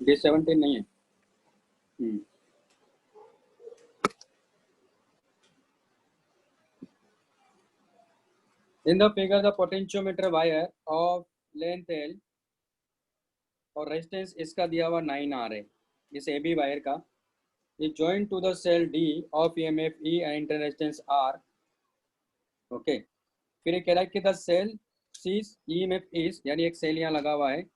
D17 नहीं है। In the figure, the potentiometer wire of length L और resistance इसका दिया हुआ 9R है, इस AB वायर का, is joined to the cell D of EMF E and internal resistance R. Okay, फिर ये कह रहा है कि the cell sees EMF is, यानी एक सेल यहाँ लगा हुआ है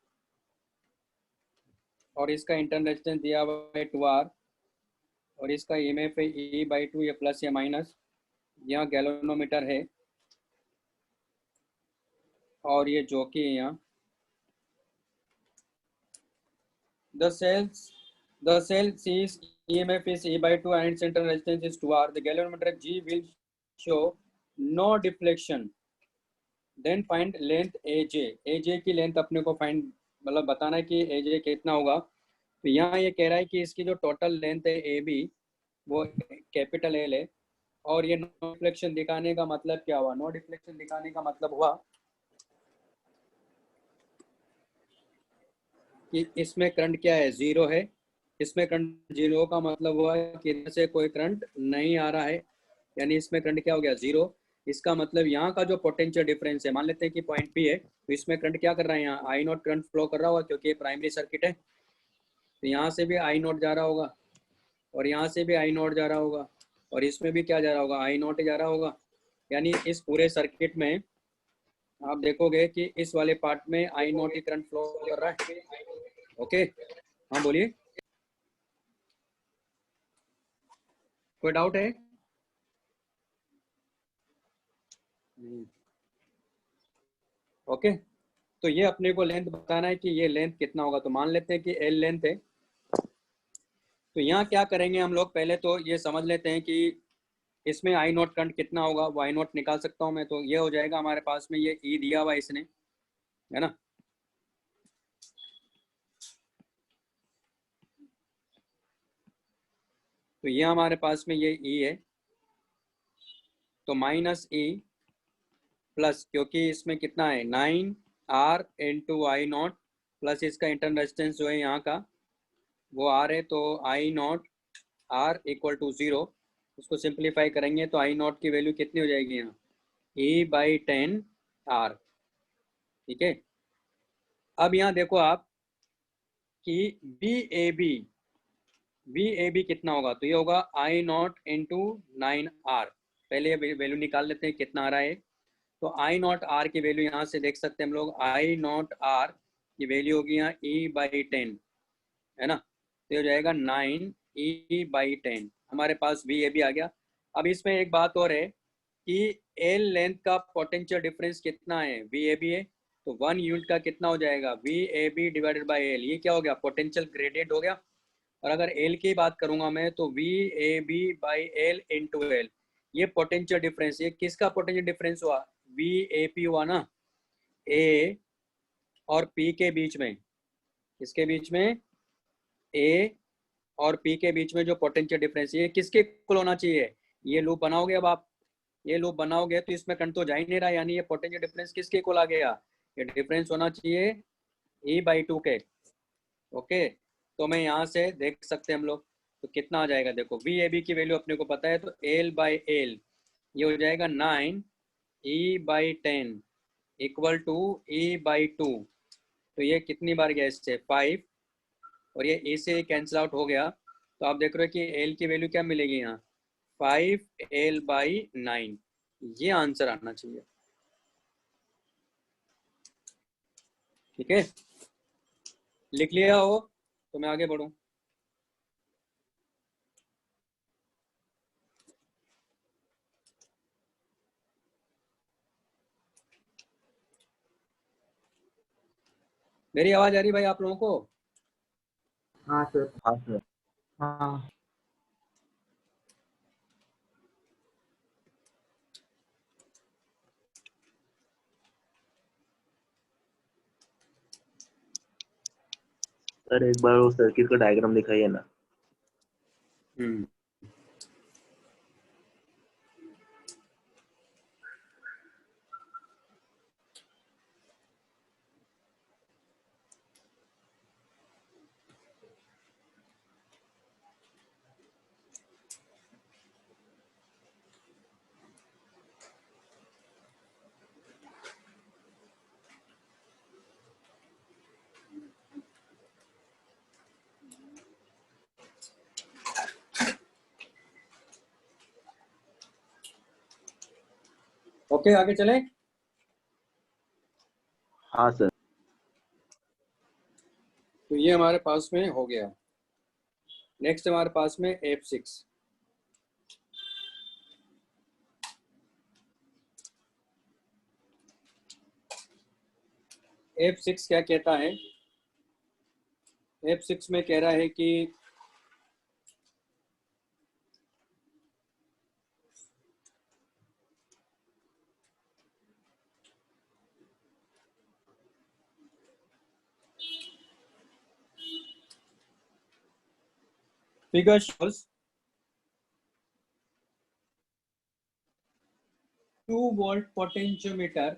और इसका इंटरनल रेजिस्टेंस दिया हुआ है 2R और इसका EMF है E/2, या प्लस या माइनस, यहाँ गैल्वेनोमीटर है और ये जॉकी है यहाँ। The cell sees EMF is E/2 and its internal resistance is 2R. The galvanometer G will show no deflection. Then find length AJ. AJ की लेंथ अपने को फाइंड, मतलब बताना है कि AJ कितना होगा। तो यहाँ ये कह रहा है कि इसकी जो टोटल लेंथ है AB वो कैपिटल L है, और ये नो डिफ्लेक्शन दिखाने का मतलब क्या हुआ? नो डिफ्लेक्शन दिखाने का मतलब हुआ कि इसमें करंट क्या है? जीरो है। इसमें करंट जीरो का मतलब हुआ कि इधर से कोई करंट नहीं आ रहा है, यानी इसमें करंट क्या हो गया? जीरो। इसका मतलब यहाँ का जो पोटेंशियल डिफरेंस है, मान लेते हैं कि पॉइंट पी है, तो इसमें करंट क्या कर रहा है? यहाँ आई नॉट करंट फ्लो कर रहा होगा, क्योंकि ये प्राइमरी सर्किट है। तो यहाँ से भी आई नॉट जा रहा होगा और यहाँ से भी आई नॉट जा रहा होगा और इसमें भी क्या जा रहा होगा? आई नॉट जा रहा होगा। यानी इस पूरे सर्किट में आप देखोगे कि इस वाले पार्ट में आई नॉट ही करंट फ्लो कर रहा है। ओके, हाँ बोलिए, कोई डाउट है? ओके, तो ये अपने को लेंथ बताना है कि ये लेंथ कितना होगा। तो मान लेते हैं कि एल लेंथ है। तो यहाँ क्या करेंगे हम लोग? पहले तो ये समझ लेते हैं कि इसमें आई नॉट करंट कितना होगा, वो आई नॉट निकाल सकता हूँ मैं। तो ये हो जाएगा हमारे पास में, ये ई दिया हुआ है इसने, है ना। तो ये हमारे पास में ये ई है, तो माइनस ई प्लस, क्योंकि इसमें कितना है? 9R into I not, plus इसका इंटरनल रेजिस्टेंस जो है यहाँ का वो R है, तो आई नॉट R इक्वल टू 0। उसको सिंप्लीफाई करेंगे तो आई नॉट की वैल्यू कितनी हो जाएगी यहाँ? E/10R। ठीक है, अब यहाँ देखो आप कि VAB कितना होगा? तो ये होगा आई नॉट इंटू 9R। पहले ये वैल्यू निकाल लेते हैं कितना आ रहा है। तो आई नॉट आर की वैल्यू यहाँ से देख सकते हैं हम लोग, आई नॉट आर की वैल्यू होगी यहाँ E/10, है ना। तो ये हो जाएगा 9E/10। हमारे पास VAB आ गया। अब इसमें एक बात और है कि एल लेंथ का पोटेंशियल डिफरेंस कितना है? VAB है, तो 1 यूनिट का कितना हो जाएगा? VAB divided by L. ये क्या हो गया? पोटेंशियल ग्रेडियंट हो गया। और अगर एल की बात करूंगा मैं, तो VAB/L इंटू एल, ये पोटेंशियल डिफरेंस, ये किसका पोटेंशियल डिफरेंस हुआ? VAP हुआ ना, ए और पी के बीच में, इसके बीच में ए और पी के बीच में जो पोटेंशियल डिफरेंस, ये किसके इक्वल होना चाहिए? ये लूप बनाओगे, अब आप ये लूप बनाओगे तो इसमें करंट तो जा ही नहीं रहा, यानी ये पोटेंशियल डिफरेंस किसके इक्वल आ गया? ये डिफरेंस होना चाहिए E/2 के। ओके, तो मैं यहाँ से देख सकते हैं हम लोग, तो कितना आ जाएगा? देखो, VAB की वैल्यू अपने को पता है, तो L/L ये हो जाएगा 9E/10 इक्वल टू E/2। तो ये कितनी बार गया इससे? 5, और ये ए से कैंसिल आउट हो गया। तो आप देख रहे हो कि एल की वैल्यू क्या मिलेगी यहाँ? 5L/9। ये आंसर आना चाहिए। ठीक है, लिख लिया हो तो मैं आगे बढ़ूं। मेरी आवाज आ रही भाई आप लोगों को? हाँ सर। हाँ सर। हाँ सर, एक बार वो सर्किट का डायग्राम दिखाइए ना। ओके आगे चले। हाँ सर। तो ये हमारे पास में हो गया। नेक्स्ट हमारे पास में F6। F6 क्या कहता है? F6 में कह रहा है कि figure shows 2-volt potentiometer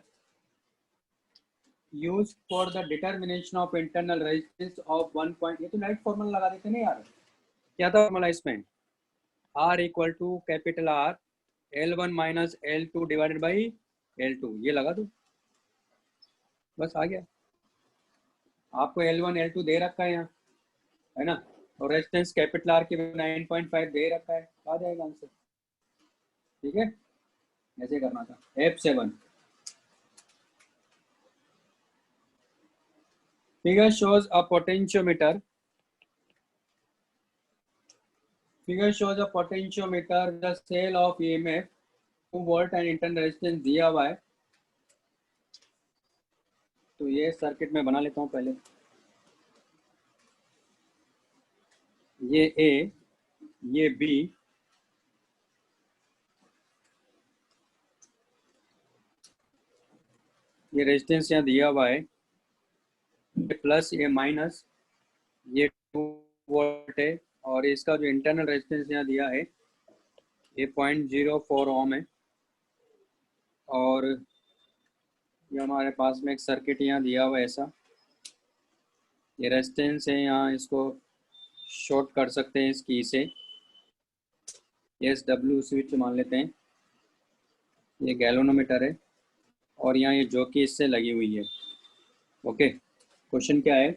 used for the determination of internal resistance of 1 point। ये तो लाइट फॉर्मूला लगा देते ना यार। क्या था फॉर्मूला इसमें? R equal to capital R L1 minus L2 divided by L2। ये लगा दो, बस आ गया। आपको L1 L2 दे रखा है यहाँ, है ना, और रेजिस्टेंस कैपिटल R के 9.5 दे रखा है, आ जाएगा आंसर। ठीक है, ऐसे करना था। F7 figure shows a potentiometer the cell of EMF 2 volt and internal resistance दिया हुआ है। तो ये सर्किट में बना लेता हूँ पहले। ये A, ये B, ये रेजिस्टेंस यहाँ दिया हुआ है, ये प्लस ये माइनस, ये 2 वोल्ट है, और इसका जो इंटरनल रेजिस्टेंस यहाँ दिया है ये 0.04 ओम है। और ये हमारे पास में एक सर्किट यहाँ दिया हुआ है ऐसा, ये रेजिस्टेंस है यहाँ, इसको शॉर्ट कर सकते हैं इस की से, SW स्विच मान लेते हैं। ये गैल्वेनोमीटर है और यहाँ ये जो कि इससे लगी हुई है। ओके, क्वेश्चन क्या है?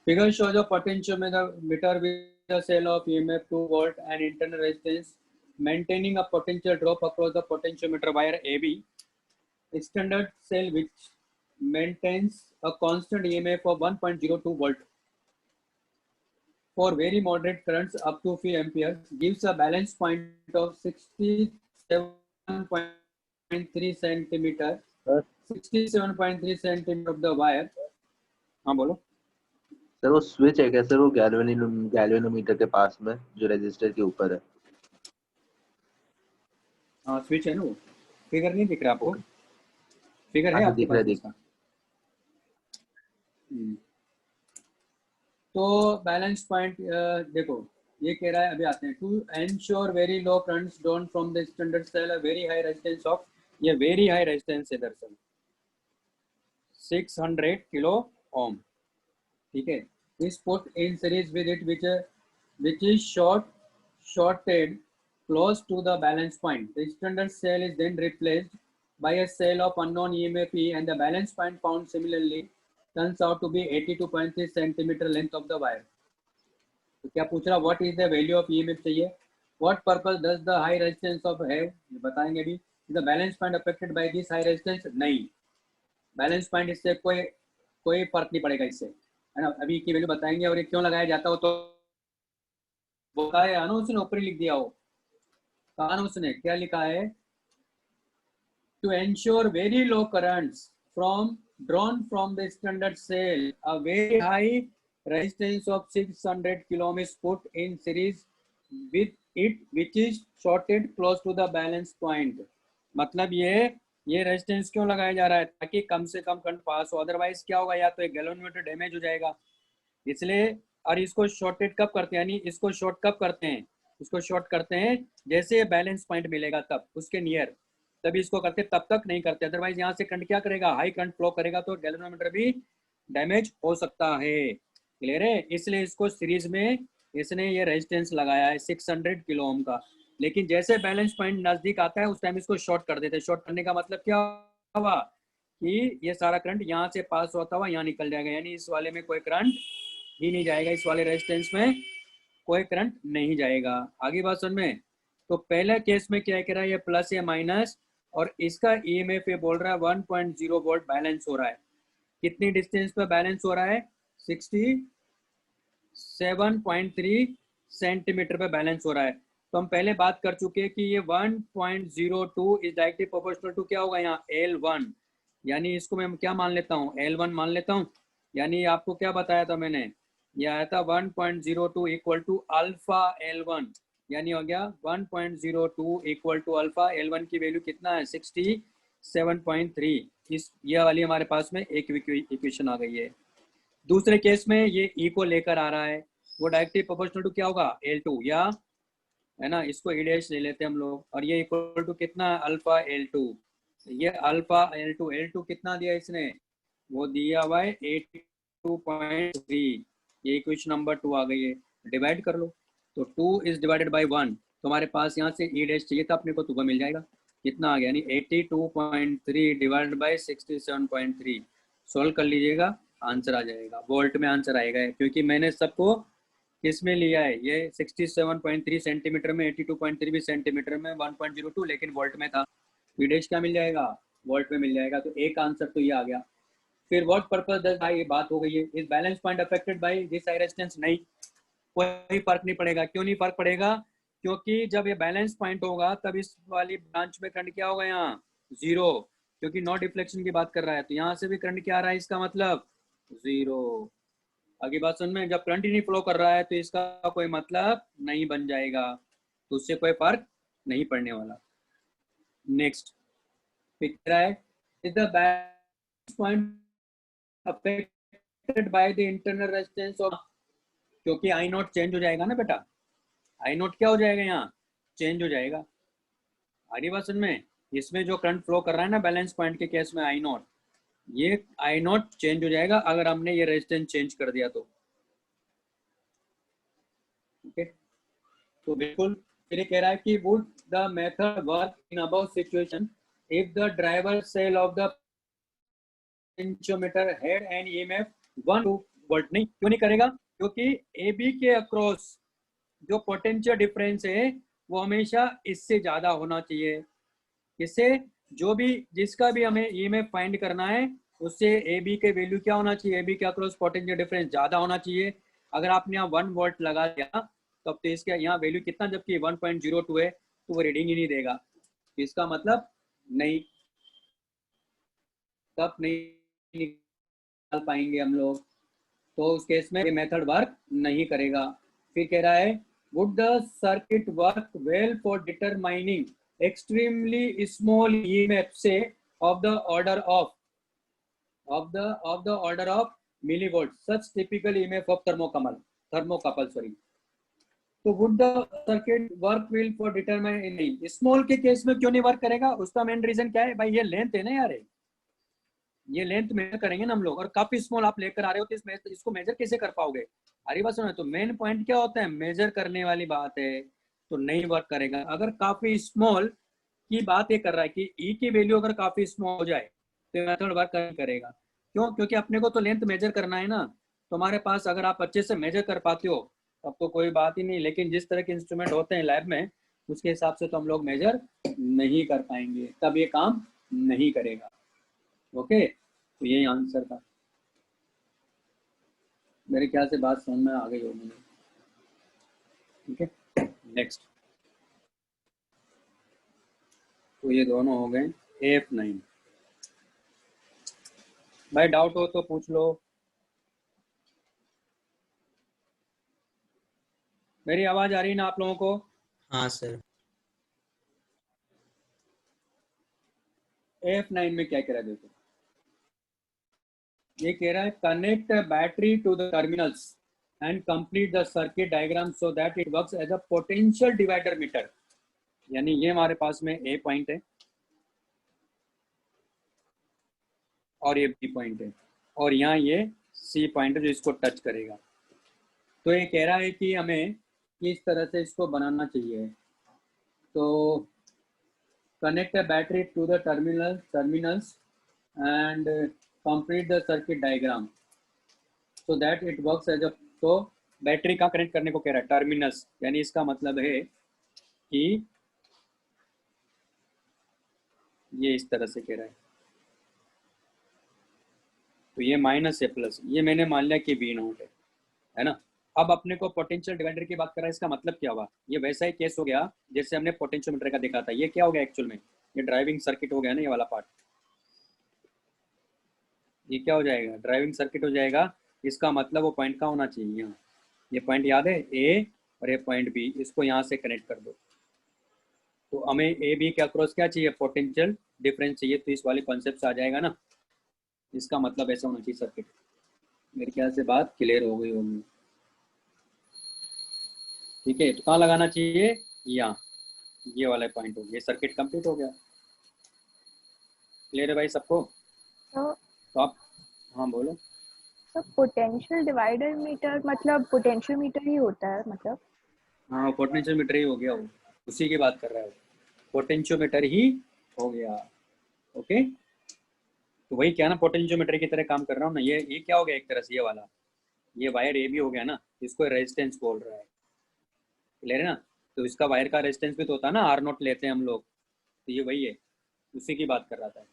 Figure shows a potentiometer with a cell of EMF 2 volt and internal resistance maintaining a potential drop across the potentiometer wire AB. Standard cell which maintains a constant EMF of 1.02 volt for very moderate currents up to 5 amperes gives a balance point of 67.3 centimeter 67.3 centimeter of the wire। हाँ बोलो sir वो switch है क्या sir, वो galvanometer के पास में जो resistor के ऊपर है? हाँ स्विच है ना, वो फिगर नहीं दिख रहा आपको? फिगर है हाँ आपके दिख रहा पास है, इसका? तो बैलेंस पॉइंट देखो, ये कह रहा है, अभी आते हैं। To ensure very low currents drawn from the standard cell a very high resistance of, ये वेरी हाई रेजिस्टेंस है दरअसल 600 किलो ओम। ठीक है, इस put in series with it which is shorted close to the balance point. The standard cell is then replaced by a cell of unknown EMF E and the balance point found similarly turns out to be 82.3 centimeter length of the wire. तो क्या पूछ रहा, what is the value of EMF चाहिए? What purpose does the high resistance of have? बताएंगे अभी। The balance point affected by this high resistance? नहीं, balance point इससे कोई फर्क नहीं पड़ेगा इससे, है ना। अभी की वैल्यू बताएंगे। और ये क्यों लगाया जाता हो तो बताया ना उसने, ऊपर लिख दिया हो, कहा ना उसने, क्या लिखा है? To ensure very low currents from drawn from the standard cell a very high resistance of 600 kilo is put in series with it which is shorted close to the balance point। मतलब ये resistance क्यों लगाया जा रहा है? ताकि कम से कम current pass हो, अदरवाइज क्या होगा, या तो एक गैल्वेनोमीटर डैमेज हो जाएगा, इसलिए। और इसको शॉर्टेड कब करते हैं, यानी इसको शॉर्ट कब करते हैं? इसको शॉर्ट करते हैं जैसे बैलेंस पॉइंट मिलेगा तब, उसके नियर, तभी इसको करते, तब तक नहीं करते। अदरवाइज यहाँ से करंट क्या करेगा, हाई करंट फ्लो करेगा तो गैल्वेनोमीटर भी डैमेज हो सकता है। क्लियर है? इसलिए इसको सीरीज में इसने ये रेजिस्टेंस लगाया है 600 किलो ओम का। लेकिन जैसे बैलेंस पॉइंट नजदीक आता है उस टाइम इसको शॉर्ट कर देते हैं। शॉर्ट करने का मतलब क्या हुआ कि ये सारा करंट यहाँ से पास होता हुआ यहाँ निकल जाएगा, यानी इस वाले में कोई करंट ही नहीं जाएगा, इस वाले रेजिस्टेंस में कोई करंट नहीं जाएगा। आगे बात समझ में? तो पहले केस में क्या कह रहा है, ये प्लस या माइनस, और इसका ईएमएफ ये बोल रहा है 1.0 वोल्ट बैलेंस हो रहा है। कितनी डिस्टेंस पे बैलेंस हो रहा है? 67.3 सेंटीमीटर पे बैलेंस हो रहा है। तो हम पहले बात कर चुके हैं कि ये 1.02 इज डायरेक्टली प्रोपोर्शनल टू क्या होगा यहाँ L1, यानी इसको मैं क्या मान लेता हूँ, L1 मान लेता हूँ। यानी आपको क्या बताया था मैंने, ये आया था 1.02 इक्वल टू अल्फा L1, यानी हो गया 1.02 इक्वल टू अल्फा L1 की वैल्यू कितना है 67.3। इस ये वाली हमारे पास में एक इक्वेशन आ गई है। दूसरे केस में ये ई को लेकर आ रहा है, वो डायरेक्टली प्रोपोर्शनल टू क्या होगा L2, या है ना, इसको ई डैश ले लेते हैं हम लोग, और ये इक्वल टू कितना है अल्फा L2। ये अल्फा L2 कितना दिया इसने, वो दिया हुआ है 82.3। ये इक्वेशन नंबर 2 आ गई है, डिवाइड कर लो। तो 2 इज डिवाइडेड बाई 1, तो हमारे पास यहाँ से ई डैश चाहिए था अपने को, तो वह मिल जाएगा। कितना आ गया, यानी 82.3 डिवाइडेड बाई 67.3। सोल्व कर लीजिएगा, आंसर आ जाएगा, वोल्ट में आंसर आएगा, क्योंकि मैंने सबको किस में लिया है, ये 67.3 सेंटीमीटर में, 82.3 भी सेंटीमीटर में, 1.02 लेकिन वोल्ट में था। ई डैश क्या मिल जाएगा, वोल्ट में मिल जाएगा। तो एक आंसर तो ये आ गया। फिर व्हाट पर्पस डज भाई, ये बात हो गई है। इस balance point affected by this high resistance, नहीं, कोई फर्क नहीं पड़ेगा। क्यों नहीं फर्क पड़ेगा, क्योंकि जब ये बैलेंस पॉइंट होगा तब इस वाली ब्रांच में करंट क्या होगा, यहाँ जीरो, क्योंकि नो डिफ्लेक्शन की बात कर रहा है। तो यहाँ से भी करंट क्या आ रहा है, इसका मतलब जीरो। आगे बात समझ में, जब करंट ही नहीं फ्लो कर रहा है तो इसका कोई मतलब नहीं बन जाएगा, तो उससे कोई फर्क नहीं पड़ने वाला। नेक्स्ट फिर कह रहा है, is the balance point affected by the internal resistance of, क्योंकि आई नॉट चेंज हो जाएगा ना बेटा, आई नॉट क्या हो जाएगा, यहाँ चेंज हो जाएगा। आगे बात समझ में, इसमें जो करंट फ्लो कर रहा है ना बैलेंस पॉइंट के केस में आई नॉट, ये आई नॉट चेंज हो जाएगा अगर हमने ये रेजिस्टेंस चेंज कर दिया तो। ओके, तो बिल्कुल फिर ये कह रहा है कि would the method work in above situation if the driver cell of the potentiometer had an EMF 1 volt. नहीं, क्यों नहीं करेगा, क्योंकि ए बी के अक्रॉस जो पोटेंशियल डिफरेंस है वो हमेशा इससे ज्यादा होना चाहिए। इससे जो भी जिसका भी हमें ईएमएफ फाइंड करना है उससे ए बी के वैल्यू क्या होना चाहिए, ए बी के अक्रॉस पोटेंशियल डिफरेंस ज्यादा होना चाहिए। अगर आपने यहाँ 1 वोल्ट लगा दिया तब तो इसका यहाँ वैल्यू कितना, जबकि 1.02 है तो वो रीडिंग ही नहीं देगा, इसका मतलब नहीं, तब नहीं निकाल पाएंगे हम लोग, तो उस केस में ये मेथड वर्क नहीं करेगा। फिर कह रहा है, would the circuit work well for determining extremely small EMF से of the order of millivolts, such typical EMF of thermocouple sorry. तो would the circuit work will for determine, नहीं, स्मॉल के केस में क्यों नहीं वर्क करेगा, उसका main reason क्या है भाई, ये लेंथ है ना यार, ये लेंथ मेजर करेंगे ना हम लोग, और काफी स्मॉल आप लेकर आ रहे हो तो इसको मेजर कैसे कर पाओगे। अरे बात सुनो, तो मेन पॉइंट क्या होता है, मेजर करने वाली बात है, तो नहीं वर्क करेगा। अगर काफी स्मॉल की बात ये कर रहा है कि ई की वैल्यू अगर काफी स्मॉल हो जाए तो मेथड वर्क नहीं करेगा। क्यों, क्योंकि अपने को तो लेंथ मेजर करना है ना, तो हमारे पास अगर आप अच्छे से मेजर कर पाते हो तब तो कोई बात ही नहीं, लेकिन जिस तरह के इंस्ट्रूमेंट होते हैं लैब में उसके हिसाब से तो हम लोग मेजर नहीं कर पाएंगे, तब ये काम नहीं करेगा। ओके, तो यही आंसर था, मेरे ख्याल से बात समझ में आ गई होगी। ठीक है, नेक्स्ट, तो ये दोनों हो गए F9। भाई डाउट हो तो पूछ लो। मेरी आवाज आ रही है ना आप लोगों को? हाँ सर। F9 में क्या कह रहा है देखो, ये कह रहा है connect battery to the terminals and complete the circuit diagram so that it works as a potential divider meter. यानी ये हमारे पास में A पॉइंट है और ये B पॉइंट है, और यहाँ ये C पॉइंट है जो इसको टच करेगा। तो ये कह रहा है कि हमें किस तरह से इसको बनाना चाहिए। तो connect a battery to the terminals and complete the circuit diagram so that it works as a, तो बैटरी का कनेक्ट करने को कह रहा है टर्मिनल्स, यानी इसका मतलब है कि ये इस तरह से कह रहा है, तो ये माइनस है प्लस, ये मैंने मान लिया कि V नॉट है ना। अब अपने को पोटेंशियल डिवाइडर की बात कर रहा है, इसका मतलब क्या हुआ, ये वैसा ही केस हो गया जैसे हमने पोटेंशियोमीटर का देखा था। ये क्या हो गया एक्चुअल में, ये ड्राइविंग सर्किट हो गया ना, ये वाला पार्ट। ये क्या हो जाएगा, ड्राइविंग सर्किट हो जाएगा। इसका मतलब वो पॉइंट का होना चाहिए यहाँ, ये पॉइंट याद है A और ये पॉइंट B, इसको यहाँ से कनेक्ट कर दो। तो हमें A B के अक्रॉस क्या चाहिए, पोटेंशियल डिफरेंस चाहिए, तो इस वाले कॉन्सेप्ट से आ जाएगा ना। इसका मतलब ऐसा होना चाहिए सर्किट। मेरे ख्याल से बात क्लियर हो गई होगी, ठीक है। तो कहाँ लगाना चाहिए, यहाँ, ये वाला पॉइंट हो गया, सर्किट कंप्लीट हो गया। क्लियर है भाई सबको। तो आप, हाँ बोलो। पोटेंशियल डिवाइडर मीटर मतलब पोटेंशियल मीटर ही होता है मतलब। हाँ पोटेंशियोमीटर ही हो गया वो, उसी की बात कर रहा है वो, पोटेंशियोमीटर ही हो गया। ओके, तो वही क्या ना, पोटेंशियोमीटर की तरह काम कर रहा हूँ ना। ये क्या हो गया एक तरह से, ये वाला, ये वायर ए भी हो गया ना, इसको रेजिस्टेंस बोल रहा है। क्लियर है ना। तो इसका वायर का रेजिस्टेंस भी तो होता है ना, आर नोट लेते हैं हम लोग, तो ये वही है, उसी की बात कर रहा था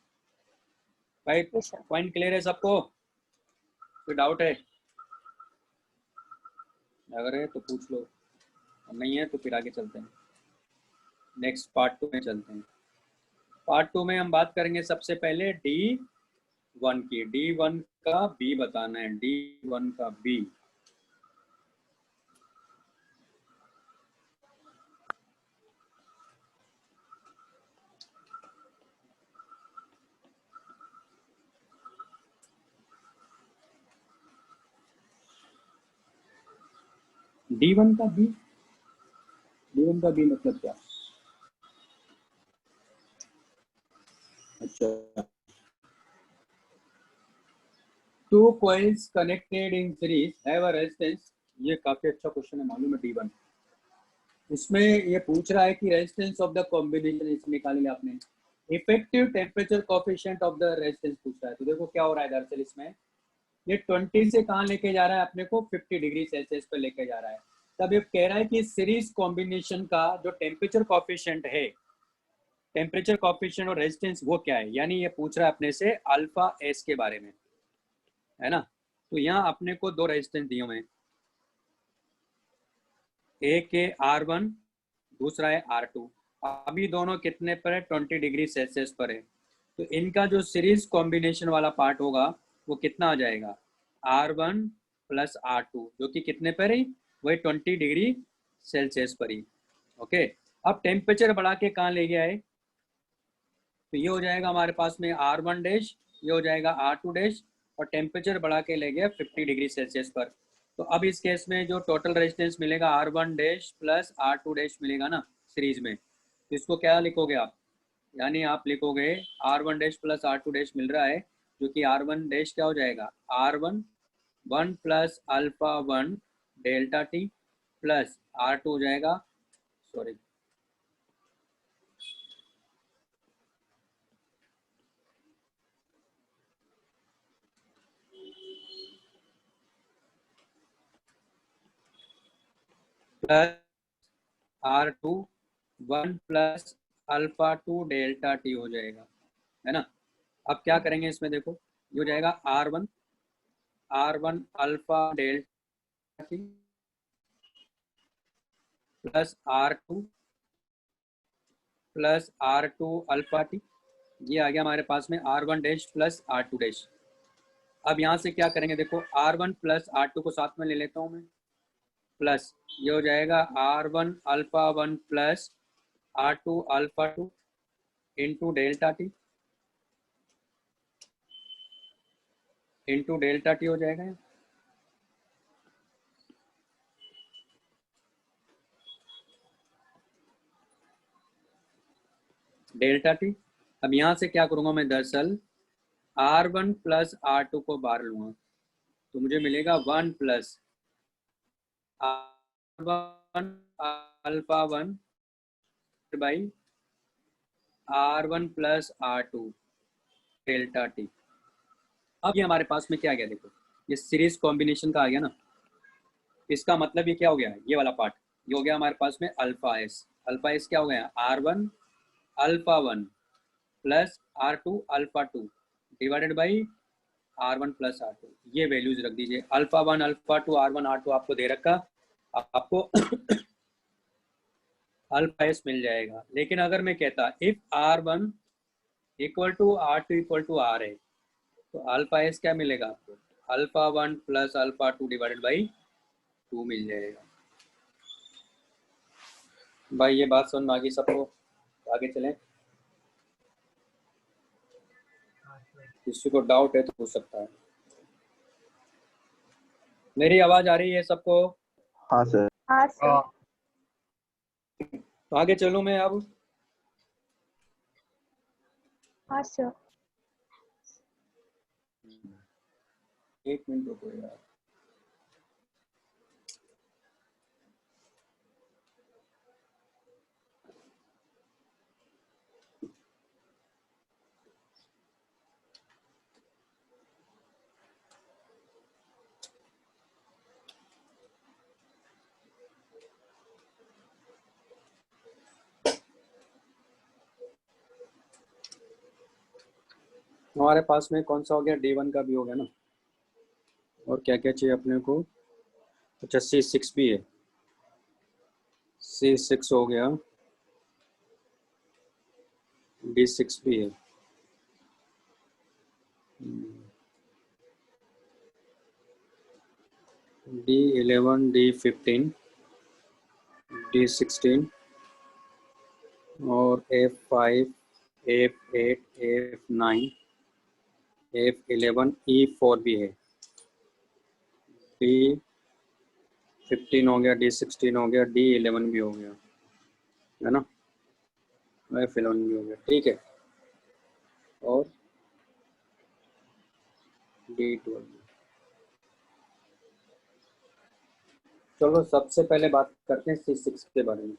भाई। पॉइंट क्लियर है सबको, कोई डाउट है, अगर है तो पूछ लो, और नहीं है तो फिर आगे चलते हैं, नेक्स्ट पार्ट 2 में चलते हैं। पार्ट 2 में हम बात करेंगे सबसे पहले D1 की। D1 का B बताना है, D1 का B। D1 का B, D1 का B मतलब क्या, अच्छा, two coils connected in series have a resistance. ये काफी अच्छा क्वेश्चन है, मालूम है D1। इसमें ये पूछ रहा है कि रेजिस्टेंस ऑफ द कॉम्बिनेशन, इसमें निकाल लिया आपने। Effective temperature coefficient of the resistance पूछ रहा है। तो देखो क्या हो रहा है दरअसल इसमें, ये 20 से कहाँ लेके जा रहा है अपने को, 50 डिग्री सेल्सियस पर लेके जा रहा है। तब ये कह रहा है कि सीरीज कॉम्बिनेशन का जो टेम्परेचर कोफिशिएंट है, टेम्परेचर कोफिशिएंट और रेजिस्टेंस वो क्या है, यानी ये पूछ रहा है अपने से अल्फा एस के बारे में, है ना। तो यहाँ अपने को दो रेजिस्टेंस दिए हुए हैं, एक है R1, दूसरा है R2। अभी दोनों कितने पर है, 20 डिग्री सेल्सियस पर है। तो इनका जो सीरीज कॉम्बिनेशन वाला पार्ट होगा वो कितना आ जाएगा, R1 प्लस R2, जो कि कितने पर है, वही 20 डिग्री सेल्सियस पर ही। ओके, अब टेम्परेचर बढ़ा के कहाँ ले गया है, तो ये हो जाएगा हमारे पास में R1 डैश, ये हो जाएगा R2 डैश, और टेम्परेचर बढ़ा के ले गया 50 डिग्री सेल्सियस पर। तो अब इस केस में जो टोटल रेजिस्टेंस मिलेगा R1 dash plus R2 dash मिलेगा ना सीरीज में, तो इसको क्या लिखोगे आप, यानी आप लिखोगे R1 dash plus R2 dash मिल रहा है, जो कि R1 डैश क्या हो जाएगा, R1 1 plus alpha 1 delta T plus R2 हो जाएगा, sorry plus R2 1 plus alpha 2 delta T हो जाएगा, है ना। अब क्या करेंगे इसमें, देखो ये हो जाएगा R1 alpha delta T plus R2 plus R2 alpha T, ये आ गया हमारे पास में R1 dash plus R2 dash. अब यहाँ से क्या करेंगे, देखो R1 प्लस R2 को साथ में ले लेता हूँ मैं, प्लस ये हो जाएगा R1 alpha 1 plus R2 alpha 2 into delta T, into delta T हो जाएगा, डेल्टा टी। अब यहाँ से क्या करूँगा मैं, दरअसल R1 प्लस R2 को बाहर लूँगा, तो मुझे मिलेगा 1 plus R1 alpha 1 by R1 plus R2 delta T. अब ये हमारे पास में क्या आ गया, देखो ये सीरीज कॉम्बिनेशन का आ गया ना। इसका मतलब ये क्या हो गया, ये वाला पार्ट ये हो गया हमारे पास में अल्फा एस। अल्फा एस क्या हो गया, R1 alpha 1 plus R2 alpha 2 divided by R1 plus R2। ये वैल्यूज रख दीजिए। अल्फा 1 अल्फा 2 R1 R2 आपको दे रखा, आपको अल्फा एस मिल जाएगा। लेकिन अगर मैं कहता if R1 equal to R2 equal to R है तो अल्फा एस क्या मिलेगा आपको? Alpha 1 plus alpha 2 divided by 2 मिल जाएगा। भाई ये बात समझ में आ गई सबको? आगे चलें, किसी को डाउट है तो पूछ सकता है। मेरी आवाज आ रही है सबको? हाँ सर। हाँ सर। तो आगे चलूं मैं अब? हाँ सर। एक मिनट रुको यार। हमारे पास में कौन सा हो गया? D1 का भी हो गया ना, और क्या क्या चाहिए अपने को? अच्छा C6 भी है, C6 हो गया, D6 भी है, D11 D15 D16 और F5 F8 F9 F11 E4 भी है। D15 हो गया, D16 हो गया, D11 भी हो गया, है ना, F11 भी हो गया, ठीक है। और D12। चलो सबसे पहले बात करते हैं C6 के बारे में।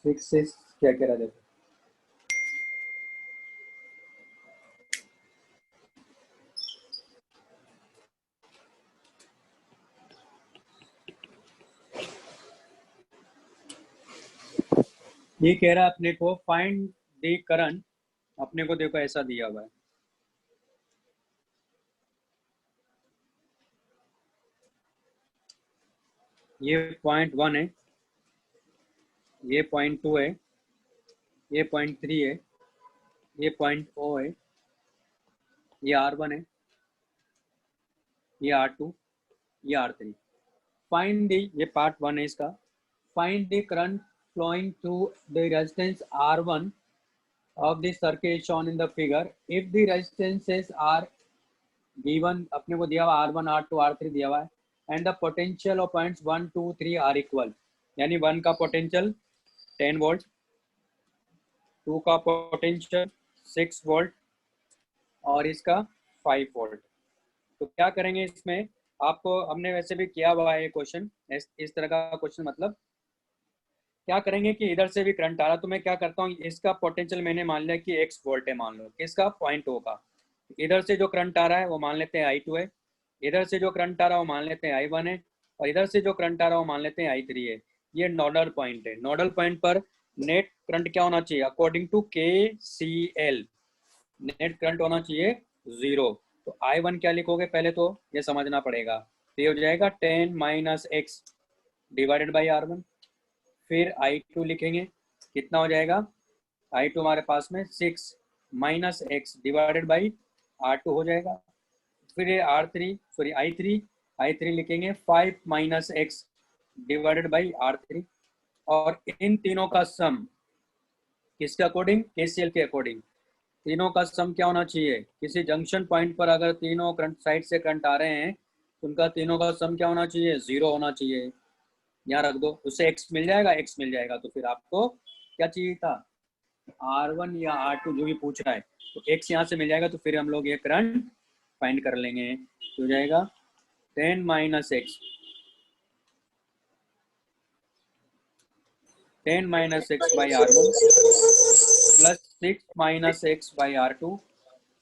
सिक्स क्या कह रहा है? देखो ये कह रहा है अपने को फाइंड द करंट, अपने को देखो ऐसा दिया हुआ है, ये 0.1 है, ये 0.2 है, ये 0.3 है, ये 0.0 है, ये R1 है, ये R2, ये R3। फाइंड द, ये पार्ट 1 है इसका, find the current flowing through the resistance R1 of the circuit shown in the figure if the resistances are given, अपने को दिया हुआ R1 R2 R3 दिया हुआ है, and the potential of points 1 2 3 are equal, यानी 1 का पोटेंशियल 10 वोल्ट, 2 का पोटेंशियल 6 वोल्ट और इसका 5 वोल्ट। तो क्या करेंगे इसमें, आपको हमने वैसे भी किया हुआ है क्वेश्चन, इस तरह का क्वेश्चन, मतलब क्या करेंगे कि इधर से भी करंट आ रहा, तो मैं क्या करता हूँ, इसका पोटेंशियल मैंने मान लिया कि x वोल्ट है, मान लो इसका 0.2 का, इधर से जो करंट आ रहा है वो मान लेते हैं I2 है, इधर से जो करंट आ रहा है वो मान लेते हैं I1 है, और इधर से जो करंट आ रहा है वो मान लेते हैं I3 है। ये नोडल पॉइंट है। नोडल पॉइंट पर नेट करंट क्या होना चाहिए? According to KCL net current होना चाहिए 0। तो I1 क्या लिखोगे? पहले तो ये समझना पड़ेगा, तो ये हो जाएगा 10 - x डिवाइडेड बाई R1। फिर I2 लिखेंगे, कितना हो जाएगा? I2 हमारे पास में 6 - x डिवाइडेड बाई R2 हो जाएगा। फिर ये I3 लिखेंगे 5 - x डिवाइडेड बाई R3, और इन तीनों का सम किसके अकॉर्डिंग? KCL के अकॉर्डिंग। तीनों का सम क्या होना चाहिए? किसी जंक्शन पॉइंट पर अगर तीनों करंट साइड से करंट आ रहे हैं तो उनका तीनों का सम क्या होना चाहिए? 0 होना चाहिए। यहाँ रख दो, उससे x मिल जाएगा, x मिल जाएगा। तो फिर आपको क्या चाहिए था? R1 या R2 जो भी पूछ रहा है, तो x यहाँ से मिल जाएगा, तो फिर हम लोग ये करंट फाइंड कर लेंगे। तो हो जाएगा 10 - x 10 - x by R1 plus 6 - x by R2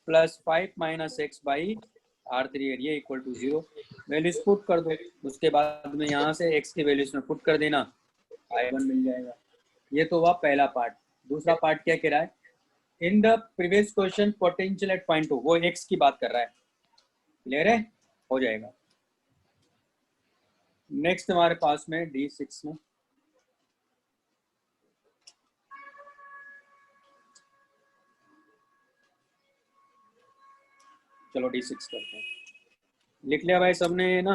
plus 5 - x by R3 area equal to 0, values put कर दो, उसके बाद में यहाँ से x की वैल्यूज में पुट कर देना, I1 मिल जाएगा। ये तो हुआ पहला पार्ट। दूसरा पार्ट क्या कह रहा है, in the previous question potential at point 2, वो x की बात कर रहा है, क्लियर है, हो जाएगा। नेक्स्ट हमारे पास में D6 में, चलो D6 करते हैं। लिख लिया भाई सबने ना?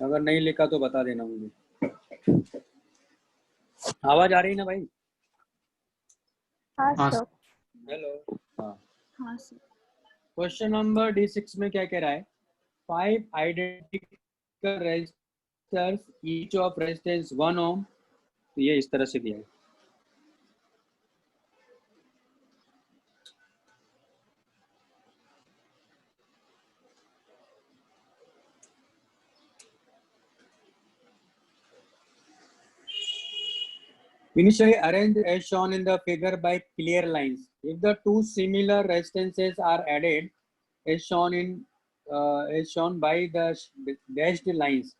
अगर नहीं लिखा तो बता देना मुझे। आवाज आ रही ना भाई? हाँ हाँ सर। हेलो। हाँ, हाँ सर। क्वेश्चन नंबर D6 में क्या कह रहा है, 5 identical resistors each of resistance 1 ohm, तो ये इस तरह से दिया है। Initially arranged as shown in the figure by clear lines. If the two similar resistances are added as shown by the dashed lines,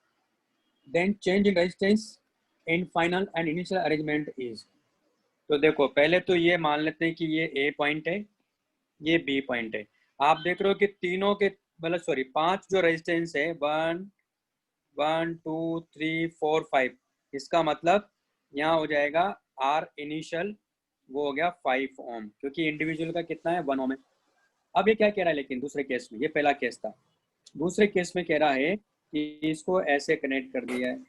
then change in resistance in final and initial arrangement is. तो देखो पहले तो ये मान लेते हैं कि ये A पॉइंट है, ये B पॉइंट है। आप देख रहे हो कि तीनों के मतलब सॉरी 5 जो रेजिस्टेंस है 1 1 2 3 4 5, इसका मतलब यहाँ हो जाएगा R इनिशियल, वो हो गया 5 ओम, क्योंकि इंडिविजुअल का कितना है 1 ओम है। अब ये क्या कह रहा है, लेकिन दूसरे केस में, ये पहला केस था, दूसरे केस में कह रहा है कि इसको ऐसे कनेक्ट कर दिया है,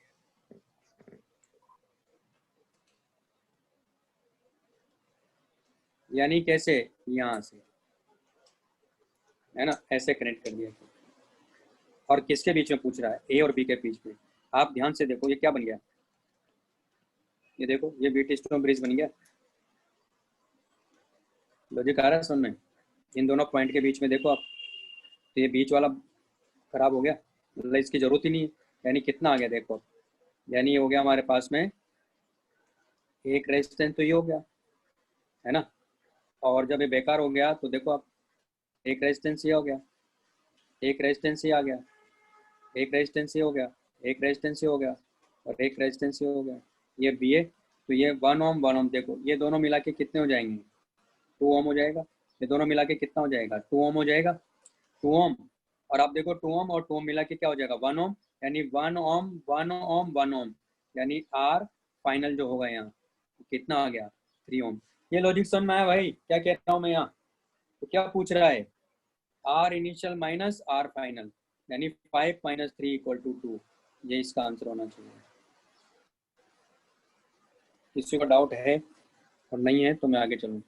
यानी कैसे, यहाँ से, है ना, ऐसे कनेक्ट कर दिया। और किसके बीच में पूछ रहा है, ए और बी के बीच में। आप ध्यान से देखो ये क्या बन गया, ये देखो ये व्हीटस्टोन ब्रिज बन गया। लॉजिक आ रहा है सुनने, इन दोनों पॉइंट के बीच में देखो आप, तो ये बीच वाला खराब हो गया, मतलब इसकी जरूरत ही नहीं है। यानी कितना आ गया देखो, यानी ये हो गया हमारे पास में एक रेजिस्टेंस, तो ये हो गया, है ना। और जब ये बेकार हो गया तो देखो आप, एक रेजिस्टेंस ये हो गया, एक रेजिस्टेंस ये आ गया, एक रेजिस्टेंस ये हो गया, एक रेजिस्टेंस ये हो गया, और एक रेजिस्टेंस ये हो गया, ये बी है। तो ये 1 ओम 1 ओम, देखो ये दोनों मिला के कितने हो जाएंगे, 2 ओम हो जाएगा। ये दोनों मिला के कितना हो जाएगा, 2 ओम हो जाएगा, 2 ओम। और आप देखो 2 ओम और 2 ओम मिला के क्या हो जाएगा, 1 ओम, यानी 1 ओम 1 ओम 1 ओम, यानी आर फाइनल जो होगा यहाँ कितना आ गया, 3 ओम। ये लॉजिक समझ में आया भाई, क्या कह रहा हूँ मैं यहाँ? तो क्या पूछ रहा है, R initial minus R final, यानी 5 माइनस 3 इक्वल टू 2, ये इसका आंसर होना चाहिए। किसी को डाउट है और नहीं है तो मैं आगे चलूँ।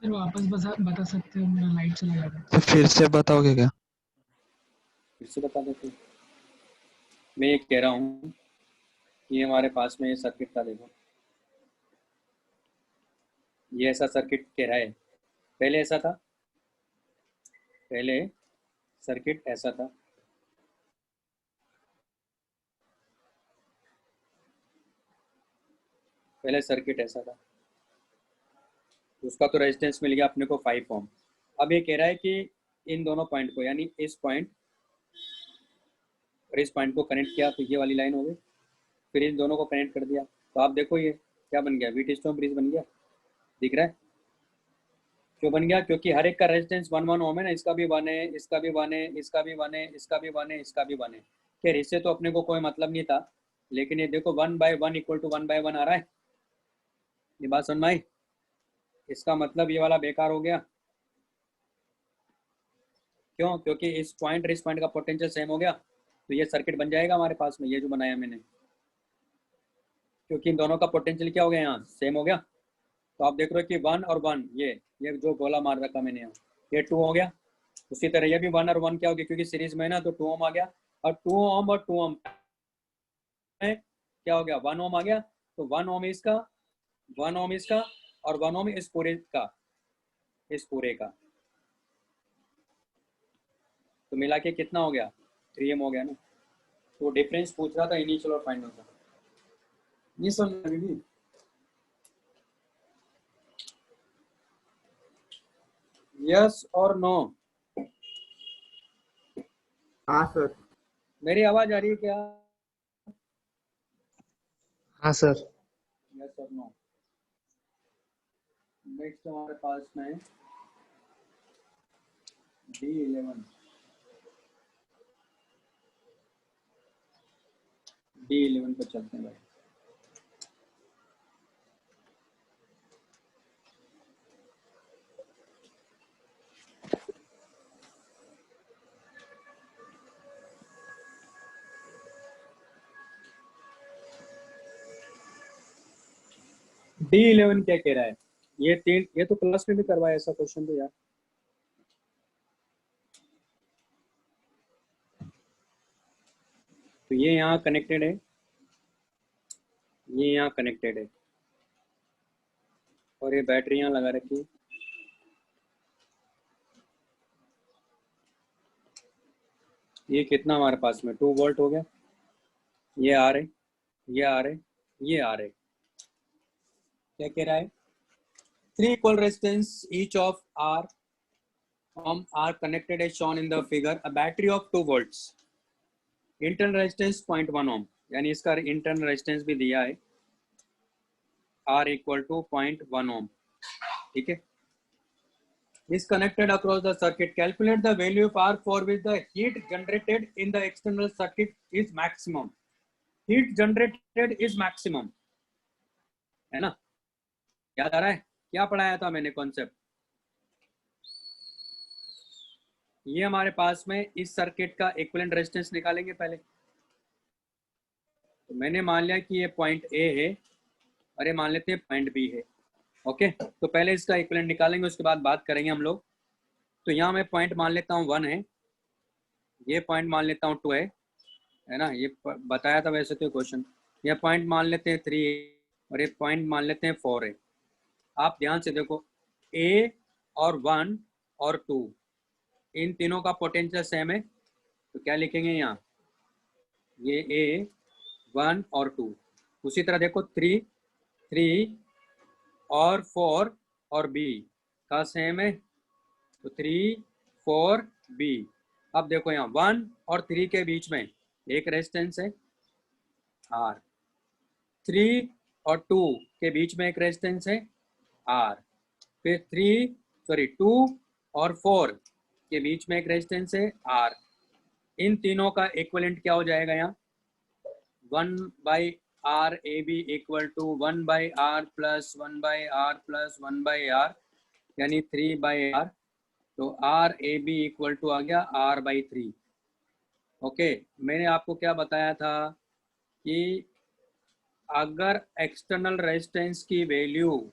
सर वापस बता सकते हो, मेरा लाइट चला गया था। तो फिर से बताओगे क्या? फिर से बता देते हैं। मैं ये कह रहा हूँ, ये हमारे पास में ये सर्किट था, देखो ये ऐसा सर्किट कह रहा है, पहले ऐसा था, पहले सर्किट ऐसा था, पहले सर्किट ऐसा था, उसका तो रेजिस्टेंस मिल गया अपने को 5 ओम। अब ये कह रहा है कि इन दोनों पॉइंट को, यानी इस पॉइंट और इस पॉइंट को कनेक्ट किया तो ये वाली लाइन हो गई, फिर इन दोनों को कनेक्ट कर दिया, तो आप देखो ये क्या बन गया, व्हीटस्टोन ब्रिज बन गया, दिख रहा है क्यों बन गया, क्योंकि हर एक का रेजिस्टेंस 1 1 ओम है ना, इसका भी 1 है, इसका भी 1 है, इसका भी 1 है, इसका भी 1 है, इसका भी 1 है। खैर इससे तो अपने को कोई मतलब नहीं था, लेकिन ये देखो 1/1 इक्वल टू 1/1 आ रहा है, ये बात सुन भाई, इसका मतलब ये वाला बेकार हो गया, क्यों, क्योंकि इस पॉइंट और इस पॉइंट का पोटेंशियल सेम हो गया, तो ये सर्किट बन जाएगा हमारे पास में, ये जो बनाया मैंने, क्योंकि इन दोनों का पोटेंशियल क्या हो गया, यहाँ सेम हो गया। तो आप देख रहे हो कि 1 और 1, ये जो गोला मार रखा मैंने यहाँ, ये 2 हो गया, उसी तरह ये भी 1 और 1 क्या हो गया, क्योंकि सीरीज में है ना, तो 2 ओम आ गया, और 2 ओम और 2 ओम क्या हो गया, 1 ओम आ गया, तो 1 ओम इसका, 1 ओम इसका, और 1 ओम इस पूरे का, इस पूरे का, तो मिला के कितना हो गया, 3 ओम हो गया ना। तो डिफरेंस पूछ रहा था इनिशियल और फाइनल का, नहीं समझ दीदी? यस और नो? हाँ सर। मेरी आवाज आ रही है क्या? हाँ सर। यस और नो। नेक्स्ट हमारे पास में D11 पे चलते हैं भाई। D11 क्या कह रहा है? ये तो क्लास में भी करवाया ऐसा क्वेश्चन तो यार। तो ये यहाँ कनेक्टेड है, ये यहाँ कनेक्टेड है, और ये बैटरी यहाँ लगा रखी है। ये कितना हमारे पास में 2 वोल्ट हो गया। ये आ रहे, ये आ रहे, ये आ रहे। क्या कह रहा है? 3 equal resistance each of R are connected as shown in the figure. A battery of 2 volts. Internal resistance 0.1 ohm. यानी इसका internal resistance भी दिया है R equal to 0.1 ohm. ठीक है? Is connected across the circuit. Calculate the value of R for which the heat generated in the external circuit is maximum. Heat generated is maximum. है ना? याद आ रहा है क्या पढ़ाया था मैंने कॉन्सेप्ट? ये हमारे पास में इस सर्किट का इक्विवेलेंट रेजिस्टेंस निकालेंगे पहले। तो मैंने मान लिया कि ये पॉइंट ए है और ये मान लेते हैं पॉइंट बी है। ओके, तो पहले इसका इक्विवेलेंट निकालेंगे, उसके बाद बात करेंगे हम लोग। तो यहाँ मैं पॉइंट मान लेता हूँ 1 है, ये पॉइंट मान लेता हूँ 2 है ना, ये बताया था वैसे तो क्वेश्चन। ये पॉइंट मान लेते हैं 3 और ये पॉइंट मान लेते हैं 4 है। आप ध्यान से देखो, ए और 1 और 2 इन तीनों का पोटेंशियल सेम है, तो क्या लिखेंगे यहाँ? ये ए 1 और 2। उसी तरह देखो 3 और 4 और बी का सेम है, तो 3 4 बी। अब देखो यहाँ 1 और 3 के बीच में एक रेजिस्टेंस है R, 3 और 2 के बीच में एक रेजिस्टेंस है R, फिर 2 और 4 के बीच में एक रेजिस्टेंस है R। इन तीनों का इक्विवेलेंट क्या हो जाएगा यहाँ? 1/R AB equal to 1/R plus 1/R plus 1/R यानी 3/R। तो R AB इक्वल टू आ गया R/3। ओके, मैंने आपको क्या बताया था कि अगर एक्सटर्नल रेजिस्टेंस की वैल्यू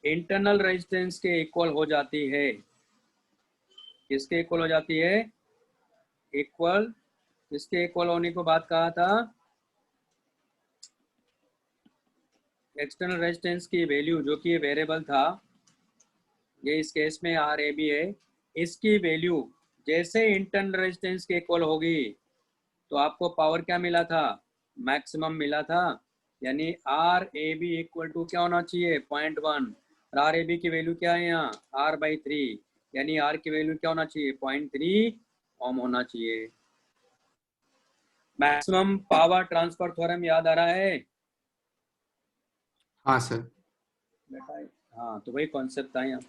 इंटरनल रेजिस्टेंस के इक्वल हो जाती है, किसके इक्वल हो जाती है? इक्वल, इसके इक्वल होने को बात कहा था, एक्सटर्नल रेजिस्टेंस की वैल्यू जो कि वेरिएबल था, ये इस केस में RAB है, इसकी वैल्यू जैसे इंटरनल रेजिस्टेंस के इक्वल होगी तो आपको पावर क्या मिला था? मैक्सिमम मिला था। यानी RAB इक्वल टू क्या होना चाहिए? 0.1। और RAB की वैल्यू क्या है यहाँ? R/3, यानी R की वैल्यू क्या होना चाहिए? 0.3 ओम होना चाहिए। मैक्सिमम पावर ट्रांसफर थ्योरम याद आ रहा है? हाँ सर। बेटा हाँ, तो वही कॉन्सेप्ट था यहाँ।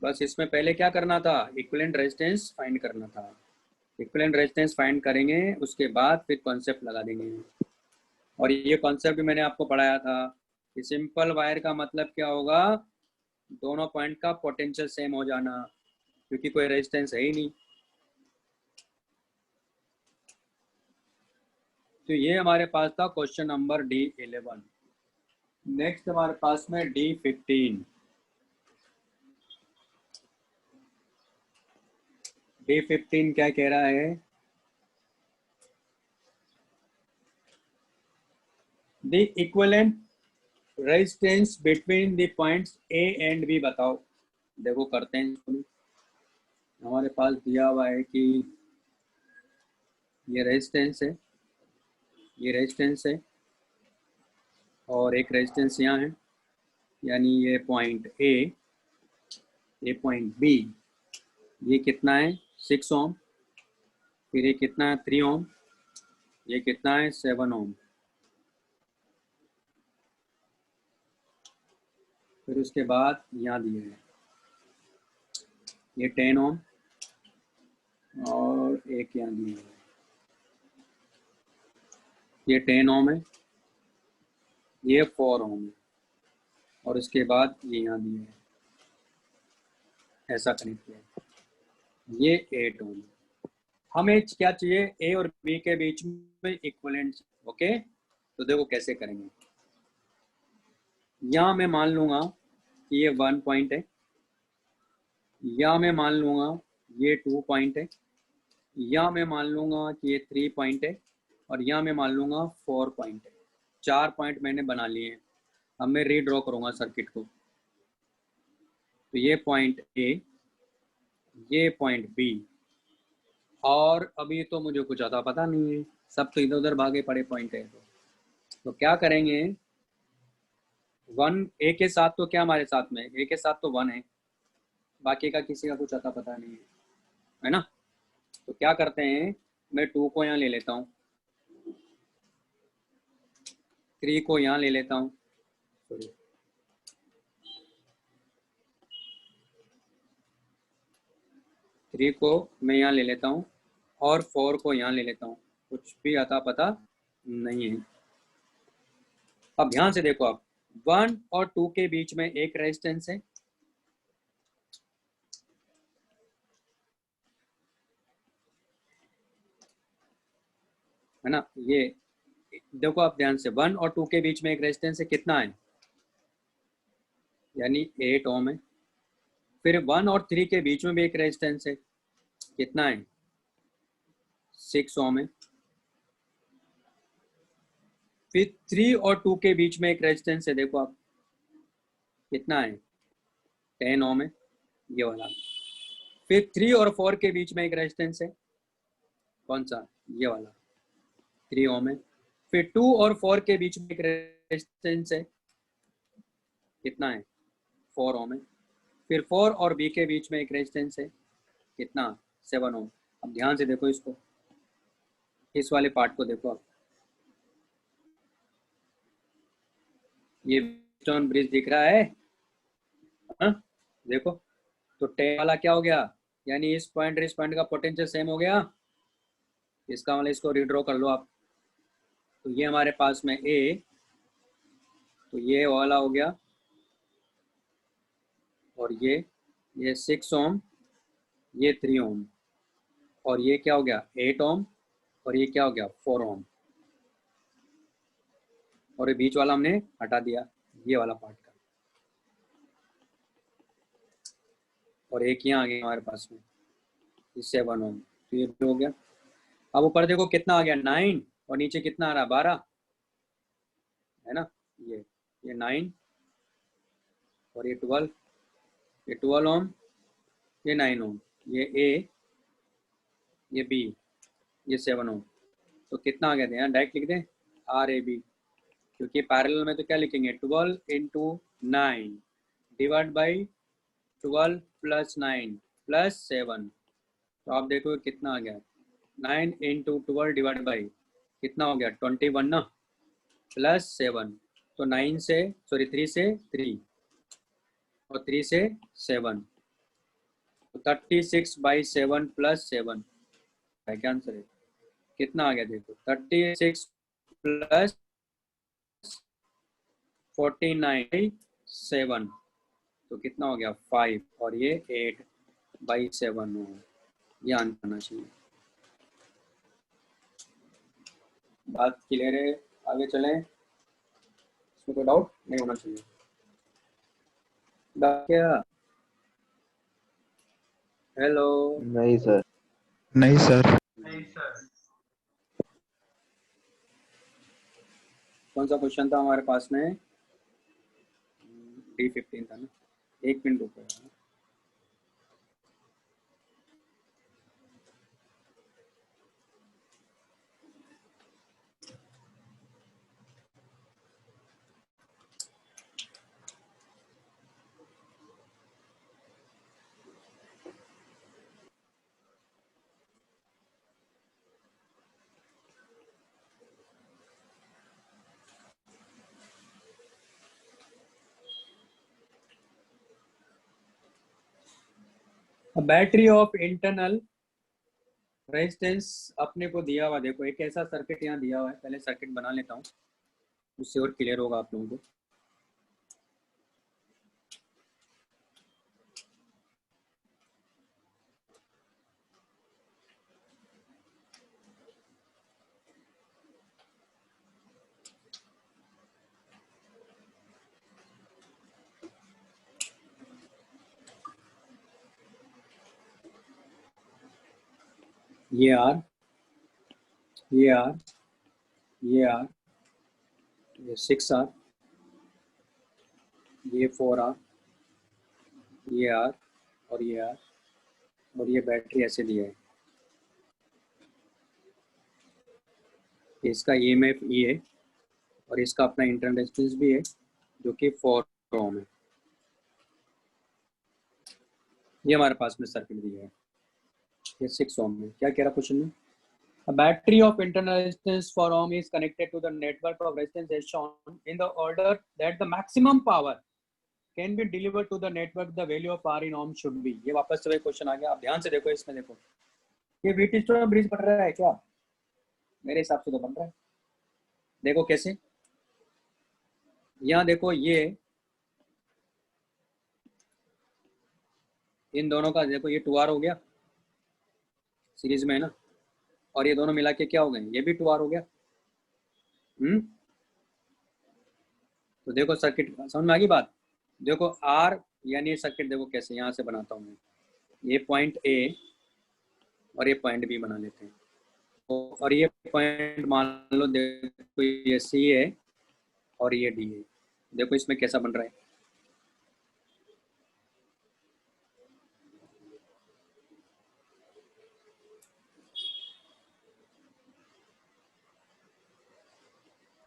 बस इसमें पहले क्या करना था? इक्विवेलेंट रेजिस्टेंस फाइंड करना था। इक्विवेलेंट रेजिस्टेंस फाइंड करेंगे, उसके बाद फिर कॉन्सेप्ट लगा देंगे। और ये कॉन्सेप्ट भी मैंने आपको पढ़ाया था कि सिंपल वायर का मतलब क्या होगा? दोनों पॉइंट का पोटेंशियल सेम हो जाना, क्योंकि कोई रेजिस्टेंस है ही नहीं। तो ये हमारे पास था क्वेश्चन नंबर D11। नेक्स्ट हमारे पास में D15। D15 क्या कह रहा है? The equivalent resistance between the points A and B बताओ। देखो करते हैं। हमारे पास दिया हुआ है कि ये रेजिस्टेंस है, ये रेजिस्टेंस है और एक रेजिस्टेंस यहाँ है, यानी ये point A A point B, ये कितना है 6 ओम, फिर ये कितना है 3 ओम, ये कितना है 7 ओम, फिर उसके बाद यहाँ दिए है ये 10 ओम और एक यहाँ दिए है ये 10 ओम है, ये 4 ओम है और उसके बाद ये यहाँ दिए है, ऐसा कनेक्ट किया है, ये 8 ओम। हमें क्या चाहिए, ए और बी के बीच में इक्विवेलेंट। ओके, तो देखो कैसे करेंगे। यहाँ मैं मान लूंगा कि ये 1 पॉइंट है, या मैं मान लूंगा ये 2 पॉइंट है, या मैं मान लूंगा कि ये 3 पॉइंट है, और यहाँ मैं मान लूंगा 4 पॉइंट है। 4 पॉइंट मैंने बना लिए हैं। अब मैं रीड्रॉ करूंगा सर्किट को। तो ये पॉइंट ए, ये पॉइंट बी, और अभी तो मुझे कुछ ज़्यादा पता नहीं है, सब तो इधर उधर भागे पड़े पॉइंट है। तो क्या करेंगे, 1 ए के साथ तो क्या हमारे साथ में, ए के साथ तो 1 है, बाकी का किसी का कुछ अता पता नहीं है ना। तो क्या करते हैं, मैं 2 को यहाँ ले लेता हूँ, 3 को यहाँ ले लेता हूँ, सॉरी 3 को मैं यहाँ ले लेता हूँ, और 4 को यहाँ ले लेता हूँ, कुछ भी अता पता नहीं है। अब ध्यान से देखो, आप 1 और 2 के बीच में एक रेजिस्टेंस है, है ना। ये देखो आप ध्यान से, 1 और 2 के बीच में एक रेजिस्टेंस है, कितना है, यानी 8 ओम है। फिर 1 और 3 के बीच में भी एक रेजिस्टेंस है, कितना है 6 ओम है। फिर 3 और 2 के बीच में एक रेजिस्टेंस है, देखो आप कितना है 10 ओम है, ये वाला। फिर 3 और 4 के बीच में एक रेजिस्टेंस है, कौन सा, ये वाला 3 ओम है। फिर 2 और 4 के बीच में एक रेजिस्टेंस है, कितना है 4 ओम है। फिर 4 और बी के बीच में एक रेजिस्टेंस है, कितना 7 ओम। अब ध्यान से देखो इसको, इस वाले पार्ट को देखो आप, ये स्टोन ब्रिज दिख रहा है, हाँ? देखो तो 10 वाला क्या हो गया, यानी इस पॉइंट का पोटेंशियल सेम हो गया। इसका मतलब इसको रीड्रॉ कर लो आप। तो ये हमारे पास में ए, तो ये वाला हो गया, और ये 6 ओम, ये 3 ओम, और ये क्या हो गया 8 ओम, और ये क्या हो गया 4 ओम, और ये बीच वाला हमने हटा दिया, ये वाला पार्ट का, और एक यहाँ आ गया हमारे पास में 7 ओम। तो ये भी हो गया। अब ऊपर देखो कितना आ गया 9, और नीचे कितना आ रहा 12, है ना। ये 9 और ये 12, ये 12 ओम, ये 9 ओम, ये ए, ये बी, ये 7 ओम। तो कितना आ गया था, यहाँ डायरेक्ट लिख दें आर ए बी, क्योंकि पैरेलल में तो क्या लिखेंगे 12 into 9 divide by 12 plus 9 plus 7। तो आप देखो कितना आ गया 9 इंटू 12 डिवाइड बाई कितना हो गया 21 ना, प्लस 7। तो 9 से सॉरी 3 से 3 और 3 से 7, तो 36/7 प्लस 7 क्या आंसर है, कितना आ गया देखो 36 प्लस 49/7, तो कितना हो गया 5, और ये 8/7 हो, ये आंसर आना चाहिए। बात क्लियर है, आगे चलें, इसमें कोई डाउट नहीं होना चाहिए। क्या, हेलो, नहीं सर। नहीं सर। कौन सा क्वेश्चन था हमारे पास में, D15 था ना, 1 मिनट रुको यार। बैटरी ऑफ इंटरनल रेजिस्टेंस अपने को दिया हुआ, देखो एक ऐसा सर्किट यहाँ दिया हुआ है, पहले सर्किट बना लेता हूँ उससे और क्लियर होगा आप लोगों को। ये आर, ये आर, ये आर, ये 6R, ये 4R, ये आर और ये आर, और ये बैटरी ऐसे दिया है। इसका EMF E है और इसका अपना इंटरनल रेजिस्टेंस भी है जो कि 4 ओम है। ये हमारे पास में सर्किट दिया है, ये 6 ओम है। क्या कह रहा क्वेश्चन में? A battery of internal resistance 4 ohm is connected to the network of resistance as shown in the order that the maximum power can be delivered to the network. The value of R in ohm should be. ये वापस से वही question आ गया, आप ध्यान से देखो इसमें। देखो ये व्हीटस्टोन ब्रिज बन रहा है क्या? मेरे हिसाब से तो बन रहा है। देखो कैसे, यहाँ देखो ये इन दोनों का देखो, ये 2R हो गया सीरीज में है ना, और ये दोनों मिला के क्या हो गए? ये भी 2R हो गया। तो देखो सर्किट समझ में आ गई बात। देखो R यानी सर्किट देखो कैसे, यहाँ से बनाता हूँ मैं। ये पॉइंट A और ये पॉइंट B बना लेते हैं, और ये पॉइंट मान लो देखो ये C है और ये D है। देखो इसमें कैसा बन रहा है,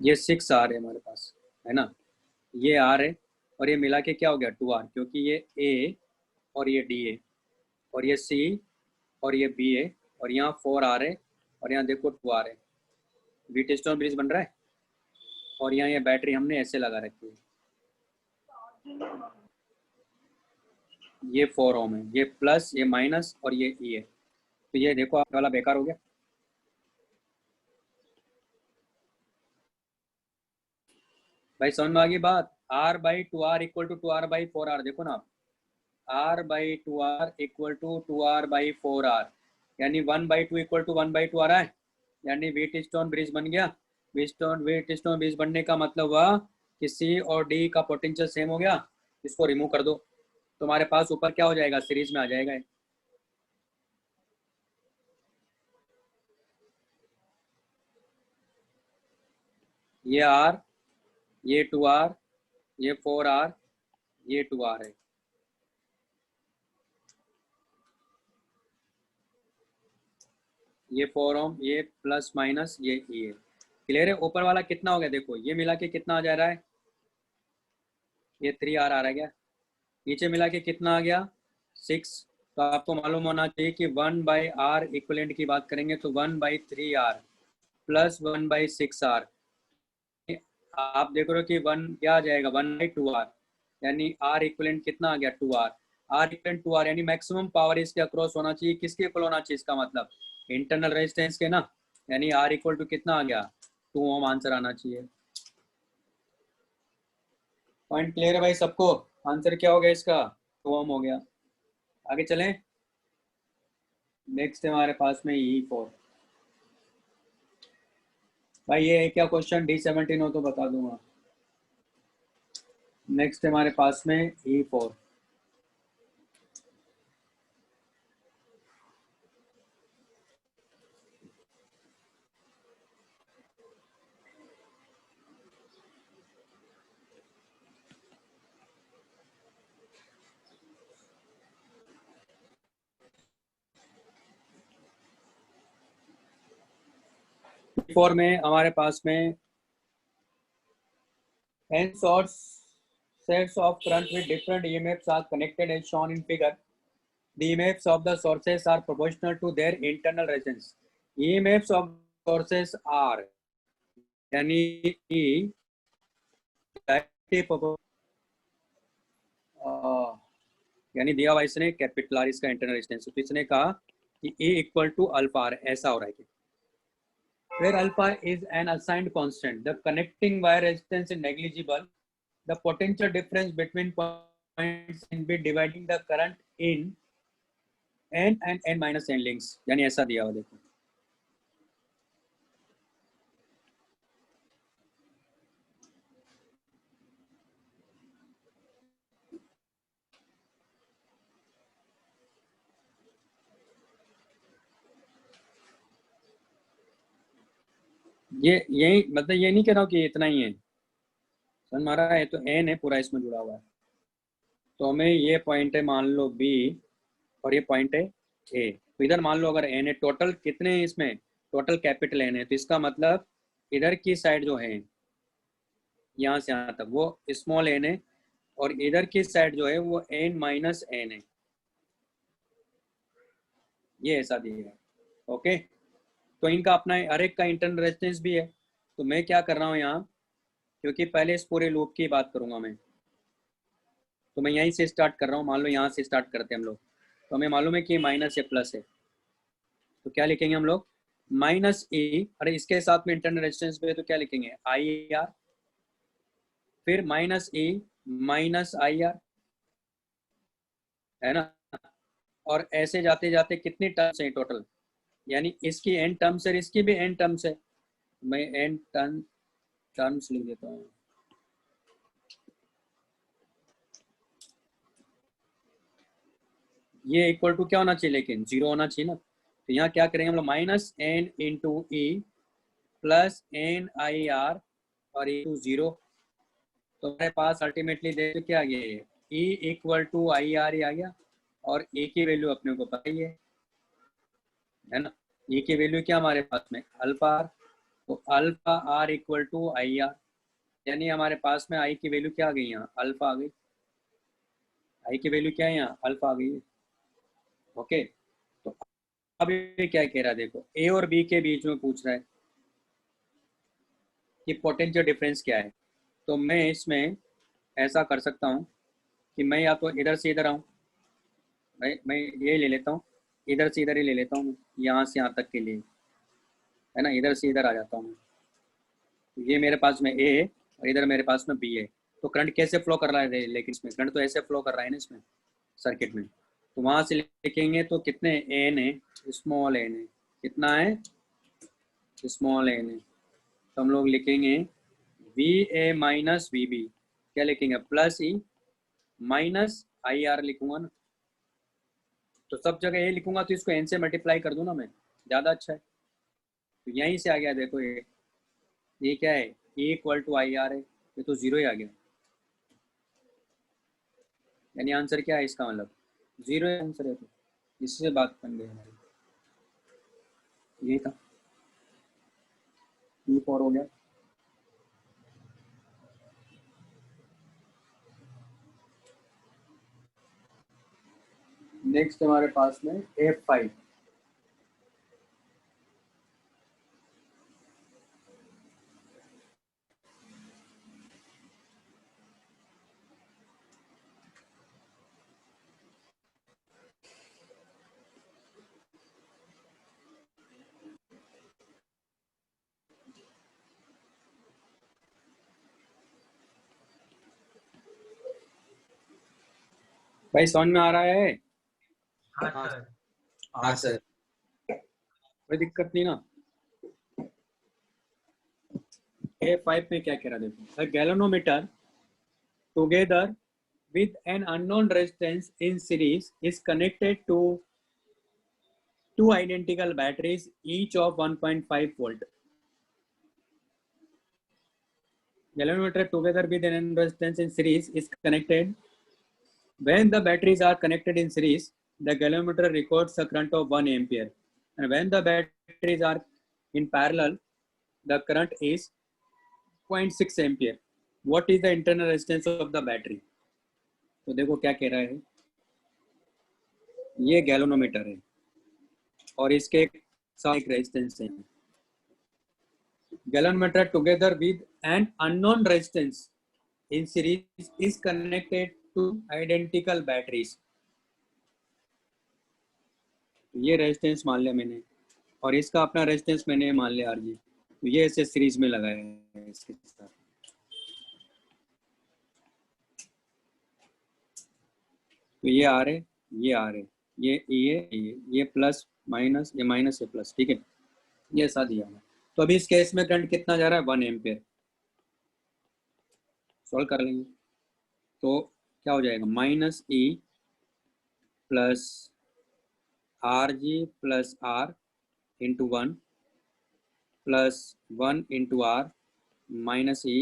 ये 6R है हमारे पास, है ना, ये R है और ये मिला के क्या हो गया 2R, क्योंकि ये A और ये D है और ये C और ये B है और यहाँ 4R है और यहाँ देखो 2R है। व्हीटस्टोन ब्रिज बन रहा है और यहाँ ये बैटरी हमने ऐसे लगा रखी है। ये 4 ओम है, ये प्लस, ये माइनस और ये E है। तो ये देखो आप वाला बेकार हो गया। भाई समझ में आ गई बात। R/2R इक्वल टू 2R/4R, देखो ना आप, R/2R इक्वल टू 2R/4R, यानी 1/2 इक्वल टू 1/2 आ रहा है, यानी व्हीटस्टोन ब्रिज बन गया। व्हीटस्टोन ब्रिज बनने का मतलब हुआ कि C और D का पोटेंशियल सेम हो गया। इसको रिमूव कर दो, तुम्हारे पास ऊपर क्या हो जाएगा, सीरीज में आ जाएगा। ये R, ये 2R, ये 4R, ये 2R है। ये 4 ओम, ये प्लस माइनस, ये E है। क्लियर है? ऊपर वाला कितना हो गया देखो, ये मिला के कितना आ जा रहा है, ये 3R आ रहा है क्या? नीचे मिला के कितना आ गया 6। तो आपको मालूम होना चाहिए कि 1/R इक्विवेलेंट की बात करेंगे तो 1/3R प्लस 1/6R। आप देख रहे हो कि 1 क्या आ जाएगा 1/2R, यानी R इक्विवेलेंट कितना आ गया 2R। R इक्विवेलेंट 2R यानी मैक्सिमम पावर इसके अक्रॉस होना चाहिए, किसके इक्वल होना चाहिए, इसका मतलब इंटरनल रेजिस्टेंस के ना, यानी R इक्वल टू कितना आ गया 2 ओम आंसर आना चाहिए। पॉइंट क्लियर है भाई सबको? आंसर क्या हो गया इसका 2 ओम हो गया। आगे चलें, नेक्स्ट है हमारे पास में E4। भाई ये क्या क्वेश्चन D17 हो तो बता दूंगा। नेक्स्ट है हमारे पास में E4। E4 में हमारे पास में n sets of current with different EMFs are connected as shown in figure. The EMFs of the sources are proportional to their internal resistance. EMFs of sources are यानी E यानी दिया हुआ इसने capital R इसका internal resistance, तो इसने कहा कि ए इक्वल टू अल्फा आर, ऐसा हो रहा है कि where alpha is an assigned constant, the connecting wire resistance is negligible, the potential difference between points can be dividing the current in n and n minus n links, यानी ऐसा दिया हुआ देखो। ये यही मतलब ये नहीं कह रहा हूँ कि इतना ही है, समझ मारा है, तो n है पूरा इसमें जुड़ा हुआ है, तो हमें ये पॉइंट है मान लो B और ये पॉइंट है A, तो इधर मान लो अगर n है, टोटल कितने हैं इसमें, टोटल कैपिटल N है, तो इसका मतलब इधर की साइड जो है यहाँ से यहाँ तक वो स्मॉल n है, और इधर की साइड जो है वो n माइनस n है, ये ऐसा दिया है। ओके, तो इनका अपना हर एक का इंटरनल रेजिस्टेंस भी है, तो मैं क्या कर रहा हूँ यहाँ, क्योंकि पहले इस पूरे लूप की बात करूंगा मैं, तो मैं यहीं से स्टार्ट कर रहा हूँ, मान लो यहाँ से स्टार्ट करते हैं हम लोग, तो हमें मालूम है कि माइनस या प्लस है, तो क्या लिखेंगे हम लोग, माइनस ई, अरे इसके साथ में इंटरनल रेजिस्टेंस पे, तो क्या लिखेंगे आई आर, फिर minus E minus I are, है ना, और ऐसे जाते जाते कितनी टर्म्स हैं टोटल, यानी इसकी एन टर्म्स है, इसकी भी एन टर्म्स है, मैं एन टर्म्स लिख देता हूँ, ये इक्वल टू क्या होना चाहिए, लेकिन जीरो होना चाहिए ना, तो यहाँ क्या करेंगे हम लोग, minus N into E plus N I R और ई टू जीरो, तो हमारे पास अल्टीमेटली देखो क्या आ गया, ये E equal to I R ही आ गया, और ए की वैल्यू अपने को पता ही है ना, ए की वैल्यू क्या हमारे पास में अल्फा आर, तो alpha R equal to I R, यानी हमारे पास में आई की वैल्यू क्या आ गई, यहाँ अल्फा आ गई, आई की वैल्यू क्या है यहाँ अल्फा आ गई है। ओके, तो अब ये क्या कह रहा है देखो, ए और बी के बीच में पूछ रहा है कि पोटेंशियल डिफरेंस क्या है, तो मैं इसमें ऐसा कर सकता हूँ कि मैं या तो इधर से इधर आऊँ, मैं ये ले लेता हूँ, इधर से इधर ही ले लेता हूँ, यहाँ से यहाँ तक के लिए, है ना, इधर से इधर आ जाता हूँ, ये मेरे पास में ए है और इधर मेरे पास में बी है, तो करंट कैसे फ्लो कर रहा है, लेकिन इसमें करंट तो ऐसे फ्लो कर रहा है ना इसमें सर्किट में, तो वहाँ से लिखेंगे तो कितने एन है, स्मॉल एन है, कितना है स्मॉल एन है, तो हम लोग लिखेंगे V A minus V B, क्या लिखेंगे plus E minus I R लिखूंगा ना, तो सब जगह ए लिखूंगा तो इसको एन से मल्टीप्लाई कर दूं ना मैं, ज़्यादा अच्छा है, तो यहीं से आ गया देखो, ये क्या है, ए इक्वल टू आई आर है, ये तो जीरो ही आ गया, यानी आंसर क्या है इसका मतलब जीरो आंसर है, तो इससे बात बन गई हमारी, ये था E4 हो गया। नेक्स्ट हमारे पास में F5, भाई समझ में आ रहा है, हाँ सर, कोई दिक्कत नहीं ना। A5 में क्या कह रहा देखो, galvanometer together with an unknown resistance in series is connected to two identical batteries each of 1.5 volt. Galvanometer together with an unknown resistance in series is connected. When the batteries are connected in series, the galvanometer records a current of 1 ampere, and when the batteries are in parallel, the current is 0.6 ampere. What is the internal resistance of the battery? तो देखो क्या कह रहा है, ये galvanometer है और इसके साथ एक रेजिस्टेंस है, galvanometer together with an unknown resistance in series is connected to identical batteries. ये रेजिस्टेंस मान लिया मैंने, और इसका अपना रेजिस्टेंस मैंने मान लिया RG, तो ये इसे सीरीज में लगाया है इसके साथ। तो ये R है, ये R है, ये प्लस माइनस, ये माइनस, ये प्लस, ठीक है, ये ऐसा दिया है। तो अभी इस केस में करंट कितना जा रहा है, 1 एम्पियर। सॉल्व कर लेंगे तो क्या हो जाएगा, minus E plus RG plus R into 1 plus 1 into R minus E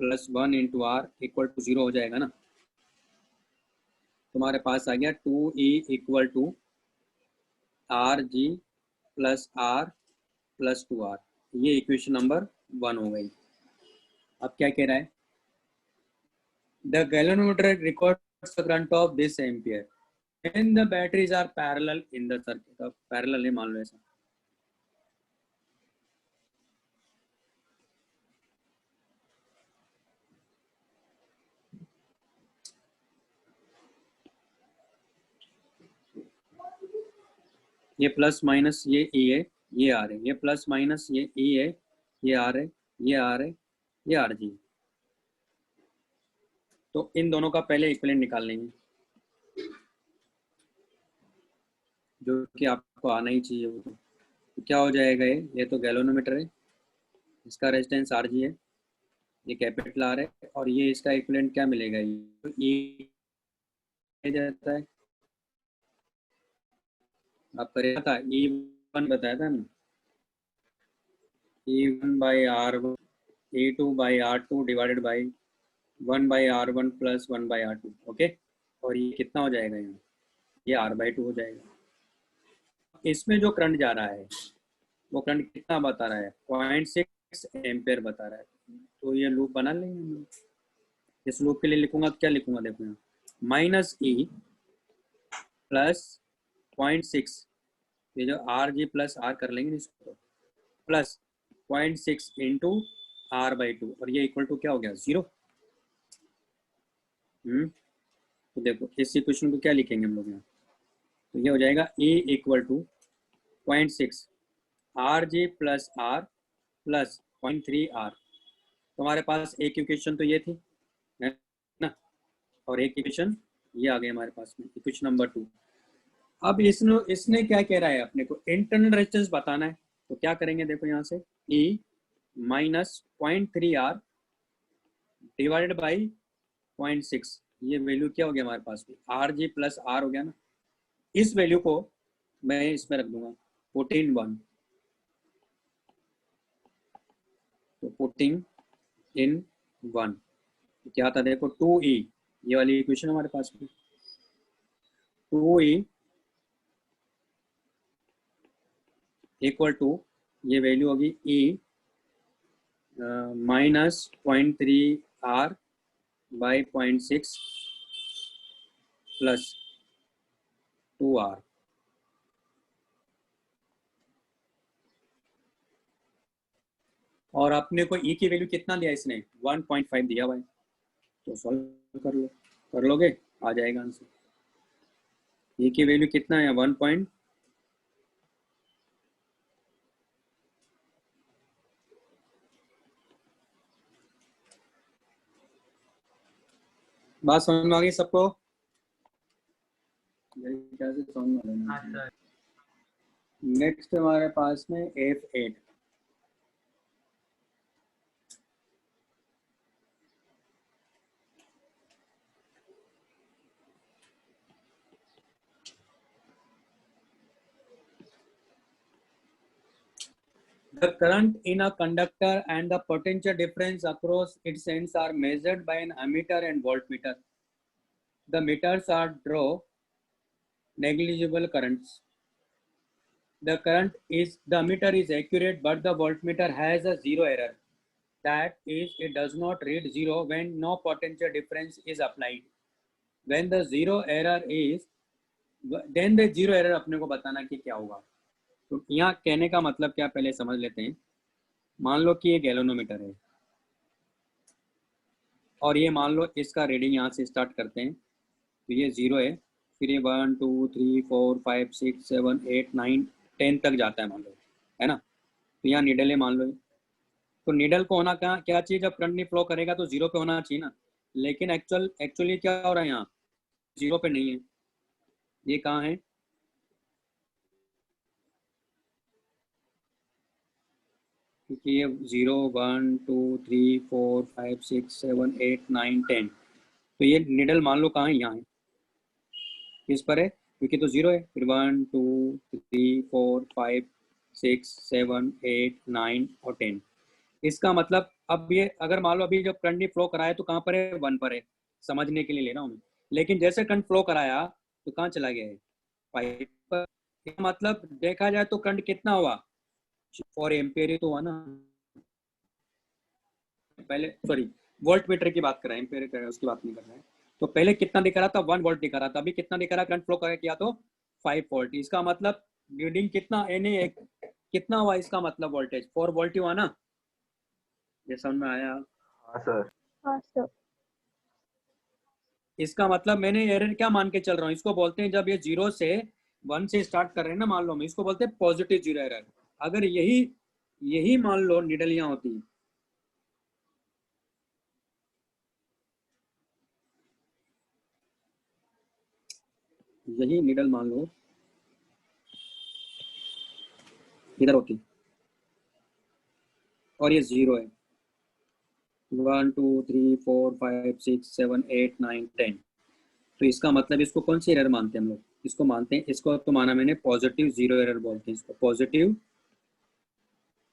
plus 1 into R equal to 0 हो जाएगा ना। तुम्हारे पास आ गया 2E equal to RG plus R plus 2R। ये इक्वेशन नंबर 1 हो गई। अब क्या कह रहा है, the galvanometer records the current of this ampere when the batteries are parallel in the circuit. अब पैरेलल है मान लो ऐसा, ये प्लस माइनस, ये E है, ये R है, ये प्लस माइनस, ये E है, ये R है, ये R है, ये RG। तो इन दोनों का पहले इक्विवेलेंट निकाल लेंगे, जो कि आपको आना ही चाहिए। वो तो क्या हो जाएगा, ये तो गैल्वेनोमीटर है, इसका रेजिस्टेंस RG है, ये कैपिटल R है, और ये इसका इक्विवेलेंट क्या मिलेगा, ये जाता है। आप करेगा था E1 बताया था ना, E1 by R1 E2 by R2 divided by 1 by R1 plus 1 by R2। Okay, और ये कितना हो जाएगा, यहाँ ये R/2 हो जाएगा। इसमें जो करंट जा रहा है वो करंट कितना बता रहा है, 0.6 एम्पेयर बता रहा है। तो ये लूप बना लेंगे हम लोग। इस लूप के लिए लिखूंगा, क्या लिखूंगा, देखो यहाँ माइनस E प्लस 0.6, ये जो RG प्लस R कर लेंगे इसको, प्लस 0.6 इंटू R/2, और ये इक्वल टू क्या हो गया, 0। तो देखो इस इक्वेशन को क्या लिखेंगे हम लोग यहाँ, तो ये हो जाएगा E equal to 0.6 RG plus R plus 0.3 R। तुम्हारे पास एक इक्वेशन तो ये थी है ना, और एक इक्वेशन ये आ गई हमारे पास में, इक्वेशन नंबर 2। अब इसने क्या कह रहा है, अपने को इंटरनल रेजिस्टेंस बताना है। तो क्या करेंगे, देखो यहाँ से E minus 0.3 R divided by 0.6, ये वैल्यू क्या हो गया हमारे पास में, RG प्लस R हो गया ना। इस वैल्यू को मैं इसमें रख दूंगा, पुटिंग 1, तो पुटिंग इन 1 क्या था, देखो 2E, ये वाली इक्वेशन हमारे पास में 2E इक्वल टू, ये वैल्यू होगी E minus 0.3 R by 0.6 plus 2 R। और अपने को E की वैल्यू कितना दिया इसने, 1.5 दिया भाई, तो सॉल्व कर लो, कर लोगे, आ जाएगा आंसर। E की वैल्यू कितना है, 1. बात समझ में आ गई सबको, कैसे समझ में आ रहा है। नेक्स्ट हमारे पास में F8। The current in a conductor and the potential difference across its ends are measured by an ammeter and voltmeter. The meters are draw negligible currents. The ammeter is accurate, but the voltmeter has a zero error. That is, it does not read zero when no potential difference is applied. When the zero error is, then the zero error अपने को बताना कि क्या होगा। तो यहाँ कहने का मतलब क्या, पहले समझ लेते हैं। मान लो कि ये गैल्वेनोमीटर है, और ये मान लो इसका रीडिंग यहाँ से स्टार्ट करते हैं, तो ये 0 है, फिर ये 1 2 3 4 5 6 7 8 9 10 तक जाता है मान लो, है ना। तो यहाँ निडल है मान लो, तो निडल को होना क्या क्या चाहिए, जब करंट नहीं फ्लो करेगा तो जीरो पे होना चाहिए ना, लेकिन एक्चुअली क्या हो रहा है यहाँ, जीरो पे नहीं है। ये कहाँ है, क्योंकि ये 0 1 2 3 4 5 6 7 8 9 10, तो ये निडल मान लो कहाँ है, यहाँ है। किस पर है, क्योंकि तो जीरो है। फिर 1 2 3 4 5 6 7 8 9 और 10। इसका मतलब अब ये अगर मान लो अभी जब करंट नहीं फ्लो कराया तो कहाँ पर है, 1 पर है, समझने के लिए ले रहा हूँ मैं। लेकिन जैसे करंट फ्लो कराया तो कहाँ चला गया है, 5 पर। मतलब देखा जाए तो करंट कितना हुआ, 4 एम्पियर ही तो हुआ ना। पहले सॉरी वोल्ट मीटर की बात कर रहे हैं, एम्पियर कर रहे हैं, उसकी बात नहीं कर रहे हैं। तो पहले कितना दिखा रहा था, 1 वोल्ट दिखा रहा था, अभी कितना दिखा रहा है, करंट फ्लो कर किया तो 5 वोल्ट। इसका मतलब रीडिंग कितना, यानी कितना हुआ, इसका मतलब वोल्टेज 4 वोल्ट ही हुआ ना। ये समझ में आया। हाँ सर। हाँ सर। इसका मतलब मैंने एरर क्या मान के चल रहा हूँ, इसको बोलते हैं जब ये 0 से 1 से स्टार्ट कर रहे हैं ना मान लो, मैं इसको बोलते हैं पॉजिटिव जीरो एरर। अगर यही यही मान लो निडलियां होती, यही निडल मान लो इधर होती और ये 0 है, 1 2 3 4 5 6 7 8 9 10, तो इसका मतलब इसको कौन सी एरर मानते हैं हम लोग, इसको मानते हैं, इसको तो माना मैंने पॉजिटिव जीरो एरर बोलते हैं, इसको पॉजिटिव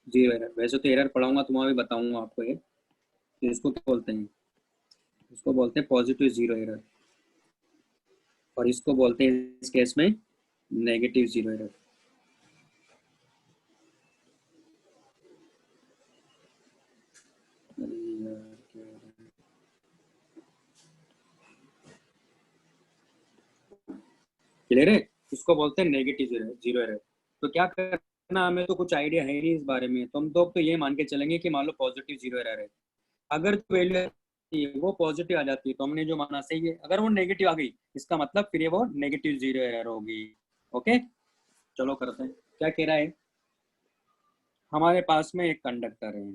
जीरो एरर। वैसे तो एरर पढ़ाऊंगा तो वहाँ भी बताऊंगा आपको ये, तो इसको क्या बोलते हैं, इसको बोलते हैं पॉजिटिव जीरो एरर, और इसको बोलते हैं इस केस में नेगेटिव जीरो एरर। क्लियर है, इसको बोलते हैं नेगेटिव जीरो एरर। तो क्या करना, हमें तो कुछ आइडिया है नहीं इस बारे में, तो हम तो ये मान के चलेंगे कि मान लो पॉजिटिव जीरो एरर है। अगर जो वैल्यू वो पॉजिटिव आ जाती है तो हमने जो माना सही है, अगर वो नेगेटिव आ गई इसका मतलब फिर ये वो नेगेटिव जीरो एरर होगी। ओके चलो करते हैं, क्या कह रहा है, हमारे पास में एक कंडक्टर है,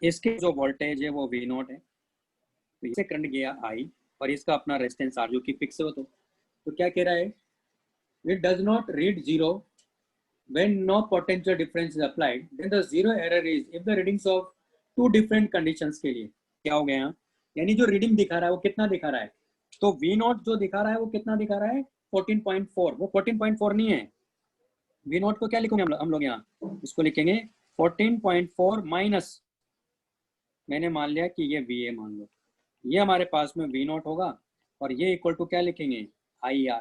इसके जो वोल्टेज है वो वी नॉट है, तो इसे करंट गया आई, और इसका अपना रेजिस्टेंस आर जो कि फिक्स हो। तो क्या कह रहा है, it does not read zero when no potential difference is applied then the zero error is if the readings of two different conditions के लिए क्या हो गया यहाँ, यानी जो रीडिंग दिखा रहा है वो कितना दिखा रहा है, तो V नॉट जो दिखा रहा है वो कितना दिखा रहा है 14.4, वो 14.4 नहीं है। V नॉट को क्या लिखेंगे हम लोग यहाँ, इसको लिखेंगे 14.4 माइनस, मैंने मान लिया कि ये VA मान लो, ये हमारे पास में V नॉट होगा, और ये इक्वल टू क्या लिखेंगे IR,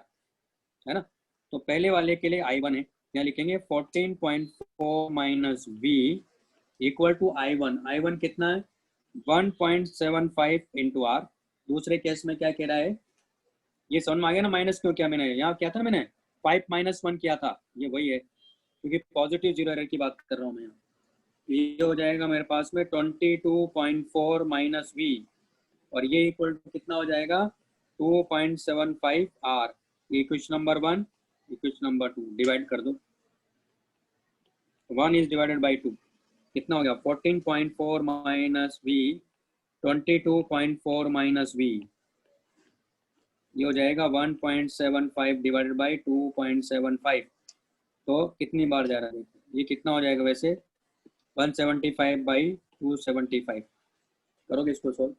है ना। तो पहले वाले के लिए I1 है, यहाँ लिखेंगे 14.4 minus we equal to I1 कितना है 1.75 इंटू आर। दूसरे केस में क्या कह रहा है, ये समझ में आ गया ना, माइनस क्यों किया मैंने, यहाँ क्या था मैंने 5 माइनस 1 किया था, ये वही है क्योंकि पॉजिटिव जीरो एरर की बात कर रहा हूँ मैं। ये हो जाएगा मेरे पास में 22.4 माइनस वी, और ये इक्वल टू कितना हो जाएगा 2.75 R. Equation number 1 equation number 2 divide कर दो, 1 इज डिवाइडेड बाई 2 कितना हो गया 14.4 माइनस वी 22.4 माइनस वी, ये हो जाएगा 1.75 डिवाइडेड बाई 2.75, तो कितनी बार जा रहा है ये कितना हो जाएगा वैसे 175 बाई 275, करोगे इसको सॉल्व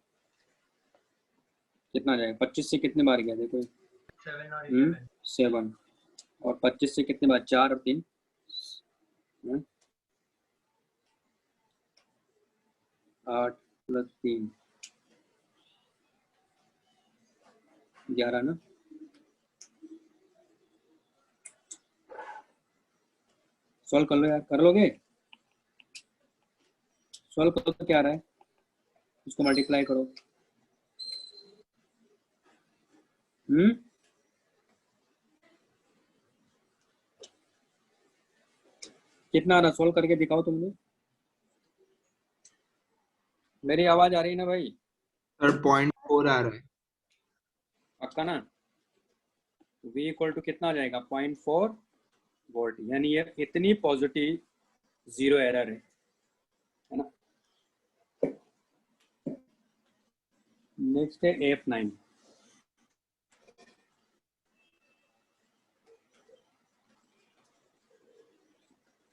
कितना जाएगा, 25 से कितनी बार गया देखो 7, और 25 से कितनी बार 4 और 3 8 प्लस 3 11 ना। सॉल्व कर लो यार, कर लोगे, सॉल्व करो तो क्या आ रहा है, इसको मल्टीप्लाई करो। कितना आ रहा, सॉल्व करके दिखाओ तुम लोग। मेरी आवाज आ रही है ना भाई? सर 0.4 आ रहा है। पक्का ना? V इक्वल टू कितना आ जाएगा? 0.4 वोल्ट, यानी ये इतनी पॉजिटिव, जीरो एरर है ना। नेक्स्ट है F9।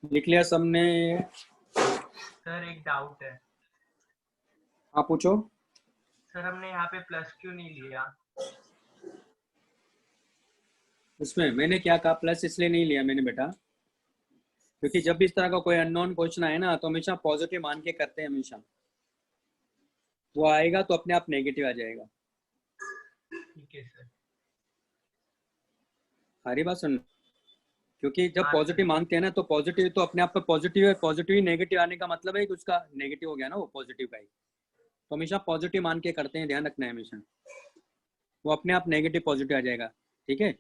लिख लिया सबने? सर एक डाउट है। हाँ पूछो। सर हमने यहाँ पे प्लस क्यों नहीं लिया? उसमें मैंने क्या कहा, प्लस इसलिए नहीं लिया मैंने बेटा, क्योंकि जब भी इस तरह का कोई अननोन क्वेश्चन आए ना तो हमेशा पॉजिटिव मान के करते हैं हमेशा। वो आएगा तो अपने आप नेगेटिव आ जाएगा। ठीक है सर। सारी बात सुन, क्योंकि जब हाँ, पॉजिटिव मांगते हैं ना तो पॉजिटिव तो अपने आप पे पॉजिटिव है, पॉजिटिव ही नेगेटिव आने का मतलब है कि उसका नेगेटिव हो गया ना वो पॉजिटिव का ही। तो हमेशा पॉजिटिव मान के करते हैं, ध्यान रखना है हमेशा, वो अपने आप नेगेटिव पॉजिटिव आ जाएगा। ठीक है।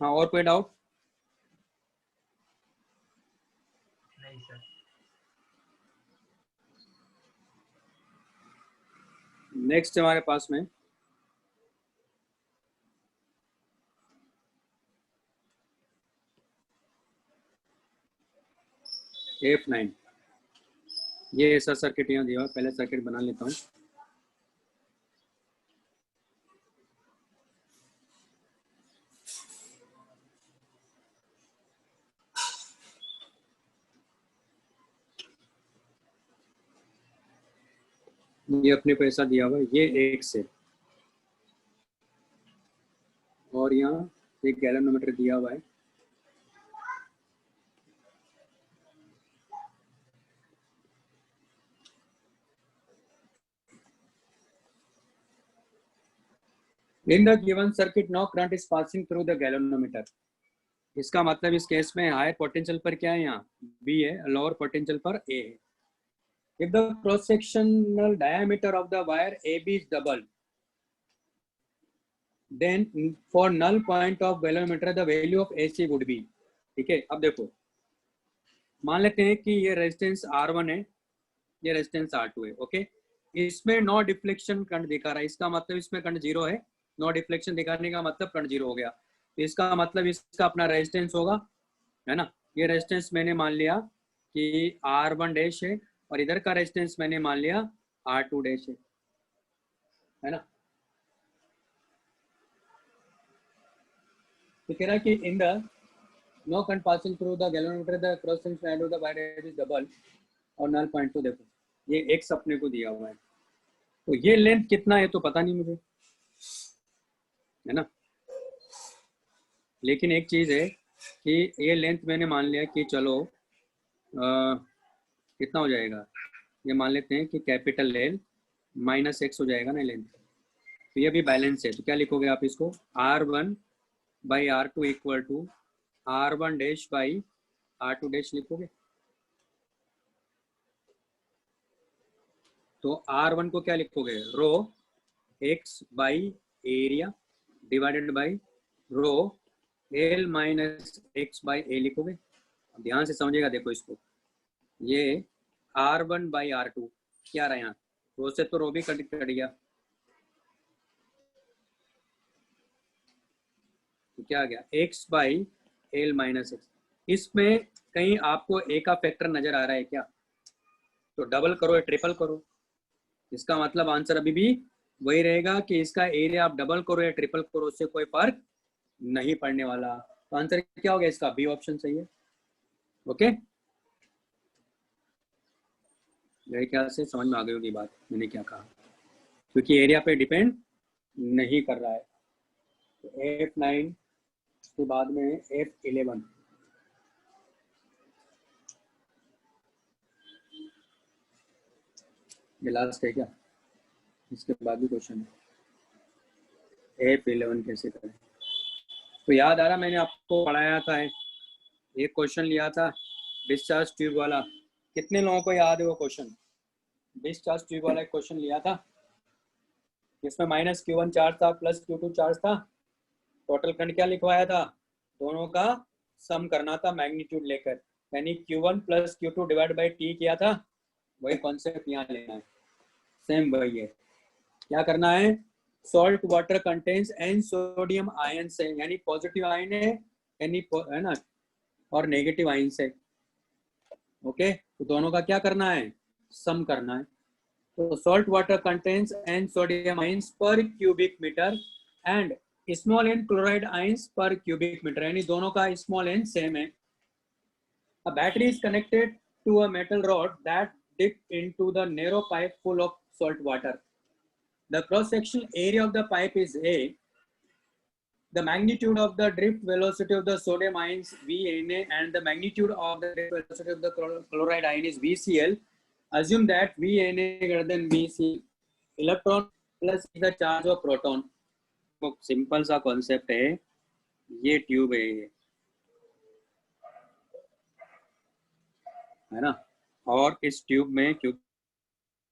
हाँ और कोई डाउट? नहीं सर। नेक्स्ट हमारे पास में F9। ये ऐसा सर्किट यहाँ दिया हुआ, पहले सर्किट बना लेता हूँ। ये अपने को ऐसा दिया हुआ है, ये एक से, और यहाँ एक गैलोनोमीटर दिया हुआ है। In the given circuit, no current is passing through the galvanometer। इसका मतलब इस केस में हायर पोटेंशियल पर क्या है, यहाँ B है, लोअर पोटेंशियल पर A है। If the cross sectional diameter of the wire AB is double, then for null point of galvanometer the value of AC would be। ठीक है, अब देखो मान लेते हैं कि ये रेजिस्टेंस R1 है, ये रेजिस्टेंस R2 है। ओके, इसमें नो डिफ्लेक्शन करंट दिखा रहा है, इसका मतलब इसमें करंट जीरो है। नो डिफ्लेक्शन दिखाने का मतलब करंट जीरो हो गया, तो इसका मतलब इसका अपना रेजिस्टेंस होगा, है ना। ये रेजिस्टेंस मैंने मान लिया कि R1 डैश है, और इधर का रेजिस्टेंस मैंने मान लिया R2 डैश है ना। तो कह रहा है कि in the no current passing through the galvanometer the cross section of the wire is double, और नल पॉइंट तो देखो ये एक्स अपने को दिया हुआ है, तो ये लेंथ कितना है तो पता नहीं मुझे, है ना। लेकिन एक चीज है कि ये लेंथ मैंने मान लिया कि चलो कितना हो जाएगा, ये मान लेते हैं कि कैपिटल L माइनस एक्स हो जाएगा ना लेंथ। तो ये भी बैलेंस है, तो क्या लिखोगे आप इसको, R1 by R2 equal to R1 dash by R2 dash लिखोगे। तो R1 को क्या लिखोगे, rho x by area divided by rho L minus x by A लिखोगे। अब ध्यान से समझिएगा, देखो इसको, ये R1 बाई R2 क्या रहा है, यहाँ रो से तो रो भी कट गया, तो क्या आ गया x by L minus x. इसमें कहीं आपको a का फैक्टर नजर आ रहा है क्या, तो डबल करो या ट्रिपल करो, इसका मतलब आंसर अभी भी वही रहेगा कि इसका एरिया आप डबल करो या ट्रिपल करो, उससे कोई फर्क नहीं पड़ने वाला। तो आंसर क्या हो गया इसका, बी ऑप्शन सही है। ओके, मेरे ख्याल से समझ में आ गई होगी बात मैंने क्या कहा, क्योंकि एरिया पे डिपेंड नहीं कर रहा है। तो F9 के बाद में F11, ये लास्ट है क्या, इसके बाद भी क्वेश्चन है। F11 कैसे करें, तो याद आ रहा मैंने आपको पढ़ाया था, एक क्वेश्चन लिया था डिस्चार्ज ट्यूब वाला, कितने लोगों को याद है वो क्वेश्चन, डिस्चार्ज ट्यूब वाला एक क्वेश्चन लिया था, इसमें माइनस Q1 चार्ज था प्लस Q2 चार्ज था, टोटल करंट क्या लिखवाया था, दोनों का सम करना था मैग्नीट्यूड लेकर, यानी Q1 plus Q2 divide by T किया था, वही कॉन्सेप्ट यहाँ लेना है, सेम वही है। क्या करना है, salt water contains n sodium ion से, यानी पॉजिटिव आयन है यानी है ना, और नेगेटिव आयन से। ओके, तो दोनों का क्या करना है, सम करना है। तो salt water contains n sodium ions per cubic metre and small n chloride ions per cubic metre, यानी दोनों का स्मॉल एन सेम है। A battery is connected to a metal rod that dipped into the narrow pipe full of salt water. The cross-sectional area of the pipe is A. The magnitude of the drift velocity of the sodium ions VNA and the magnitude of the drift velocity of the chloride ion is VCl. Assume that VNA greater than VCl. Electron plus the charge of proton. तो simple सा concept है, ये tube है ना, और इस tube में क्योंकि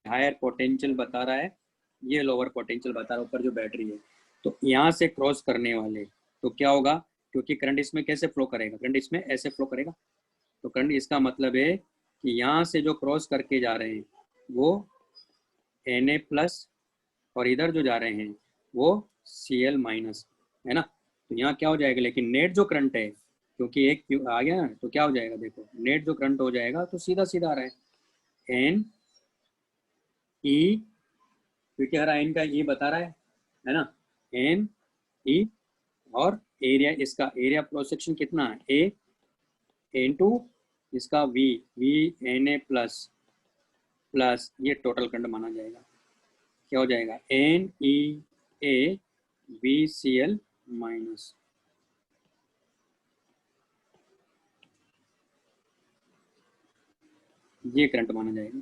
हायर पोटेंशियल बता रहा है, ये लोअर पोटेंशियल बता रहा है, ऊपर जो बैटरी है, तो यहाँ से क्रॉस करने वाले तो क्या होगा, क्योंकि करंट इसमें कैसे फ्लो करेगा, करंट इसमें ऐसे फ्लो करेगा, तो करंट इसका मतलब है कि यहाँ से जो क्रॉस करके जा रहे हैं वो Na प्लस और इधर जो जा रहे हैं वो Cl माइनस, है ना। तो यहाँ क्या हो जाएगा, लेकिन नेट जो करंट है, क्योंकि एक आ गया ना, तो क्या हो जाएगा, देखो नेट जो करंट हो जाएगा तो सीधा सीधा आ रहा है एन ई, क्योंकि हर आयन का ई बता रहा है ना, एन ई, और एरिया, इसका एरिया क्रॉस सेक्शन कितना है, ए एन टू इसका V N A plus plus, ये टोटल करंट माना जाएगा। क्या हो जाएगा, N E A V C L minus, ये करंट माना जाएगा।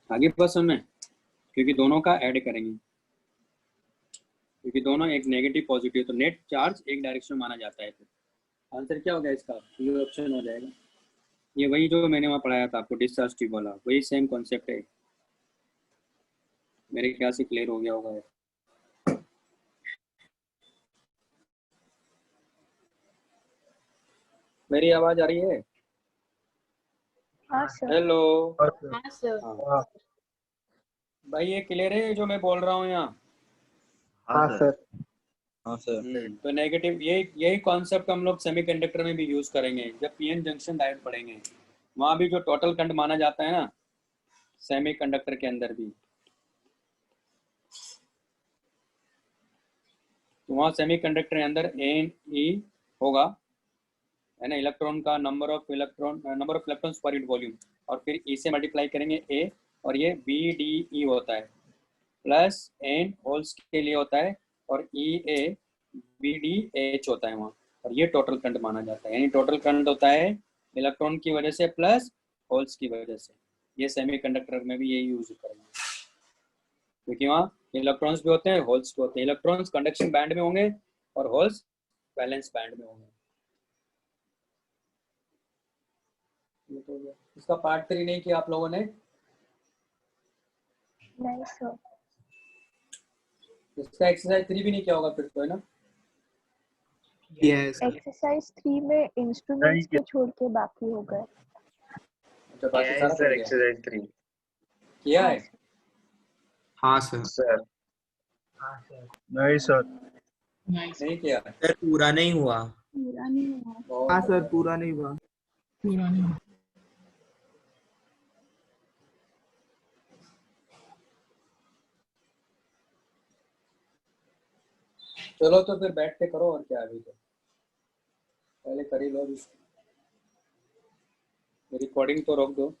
आगे बस हमें, क्योंकि दोनों का ऐड करेंगे, क्योंकि दोनों एक नेगेटिव पॉजिटिव, तो नेट चार्ज एक डायरेक्शन माना जाता है। फिर आंसर क्या हो गया इसका, ये ऑप्शन हो जाएगा। ये वही जो मैंने वहाँ पढ़ाया था आपको डिस्चार्ज ट्यूब वाला, वही सेम कॉन्सेप्ट है, मेरे ख्याल से क्लियर हो गया होगा। मेरी आवाज आ रही है? हाँ सर। हेलो, हाँ सर। हाँ भाई, ये क्लियर है जो मैं बोल रहा हूँ यहाँ? हाँ सर। हाँ सर। तो नेगेटिव, यही कॉन्सेप्ट हम लोग सेमीकंडक्टर में भी यूज करेंगे, जब पीएन जंक्शन डायोड पढ़ेंगे, वहाँ भी जो टोटल करंट माना जाता है ना सेमीकंडक्टर के अंदर भी, तो वहाँ सेमीकंडक्टर के अंदर एन ई होगा, है ना, इलेक्ट्रॉन का number of electrons per unit volume, और फिर ई से मल्टीप्लाई करेंगे ए, और ये बी डी ई होता है, प्लस एन होल्स के लिए होता है, और ई ए बी डी एच होता है वहाँ, और ये टोटल करंट माना जाता है। यानी टोटल करंट होता है इलेक्ट्रॉन की वजह से प्लस होल्स की वजह से। ये सेमीकंडक्टर में भी यही यूज करेंगे, क्योंकि वहाँ इलेक्ट्रॉन्स भी होते हैं, होल्स भी होते हैं। इलेक्ट्रॉन्स कंडक्शन बैंड में होंगे और होल्स वैलेंस बैंड में होंगे। इसका पार्ट 3 नहीं किया आप लोगों ने? नहीं सर। इसका एक्सरसाइज 3 भी नहीं किया होगा फिर तो, है ना? यस एक्सरसाइज 3 में इंस्ट्रूमेंट्स को छोड़ के बाकी हो गए। अच्छा, बाकी सारा सर एक्सरसाइज 3 किया है? हाँ सर। सर। हाँ सर। नहीं सर, नाइस, नहीं किया? सर पूरा नहीं हुआ। पूरा नहीं हुआ। बहुत हाँ सर बढ़िया। पूरा नहीं हुआ। पूरा नहीं। चलो तो फिर बैठ के करो, और क्या, अभी तो पहले कर ही लो, रिकॉर्डिंग तो रोक दो।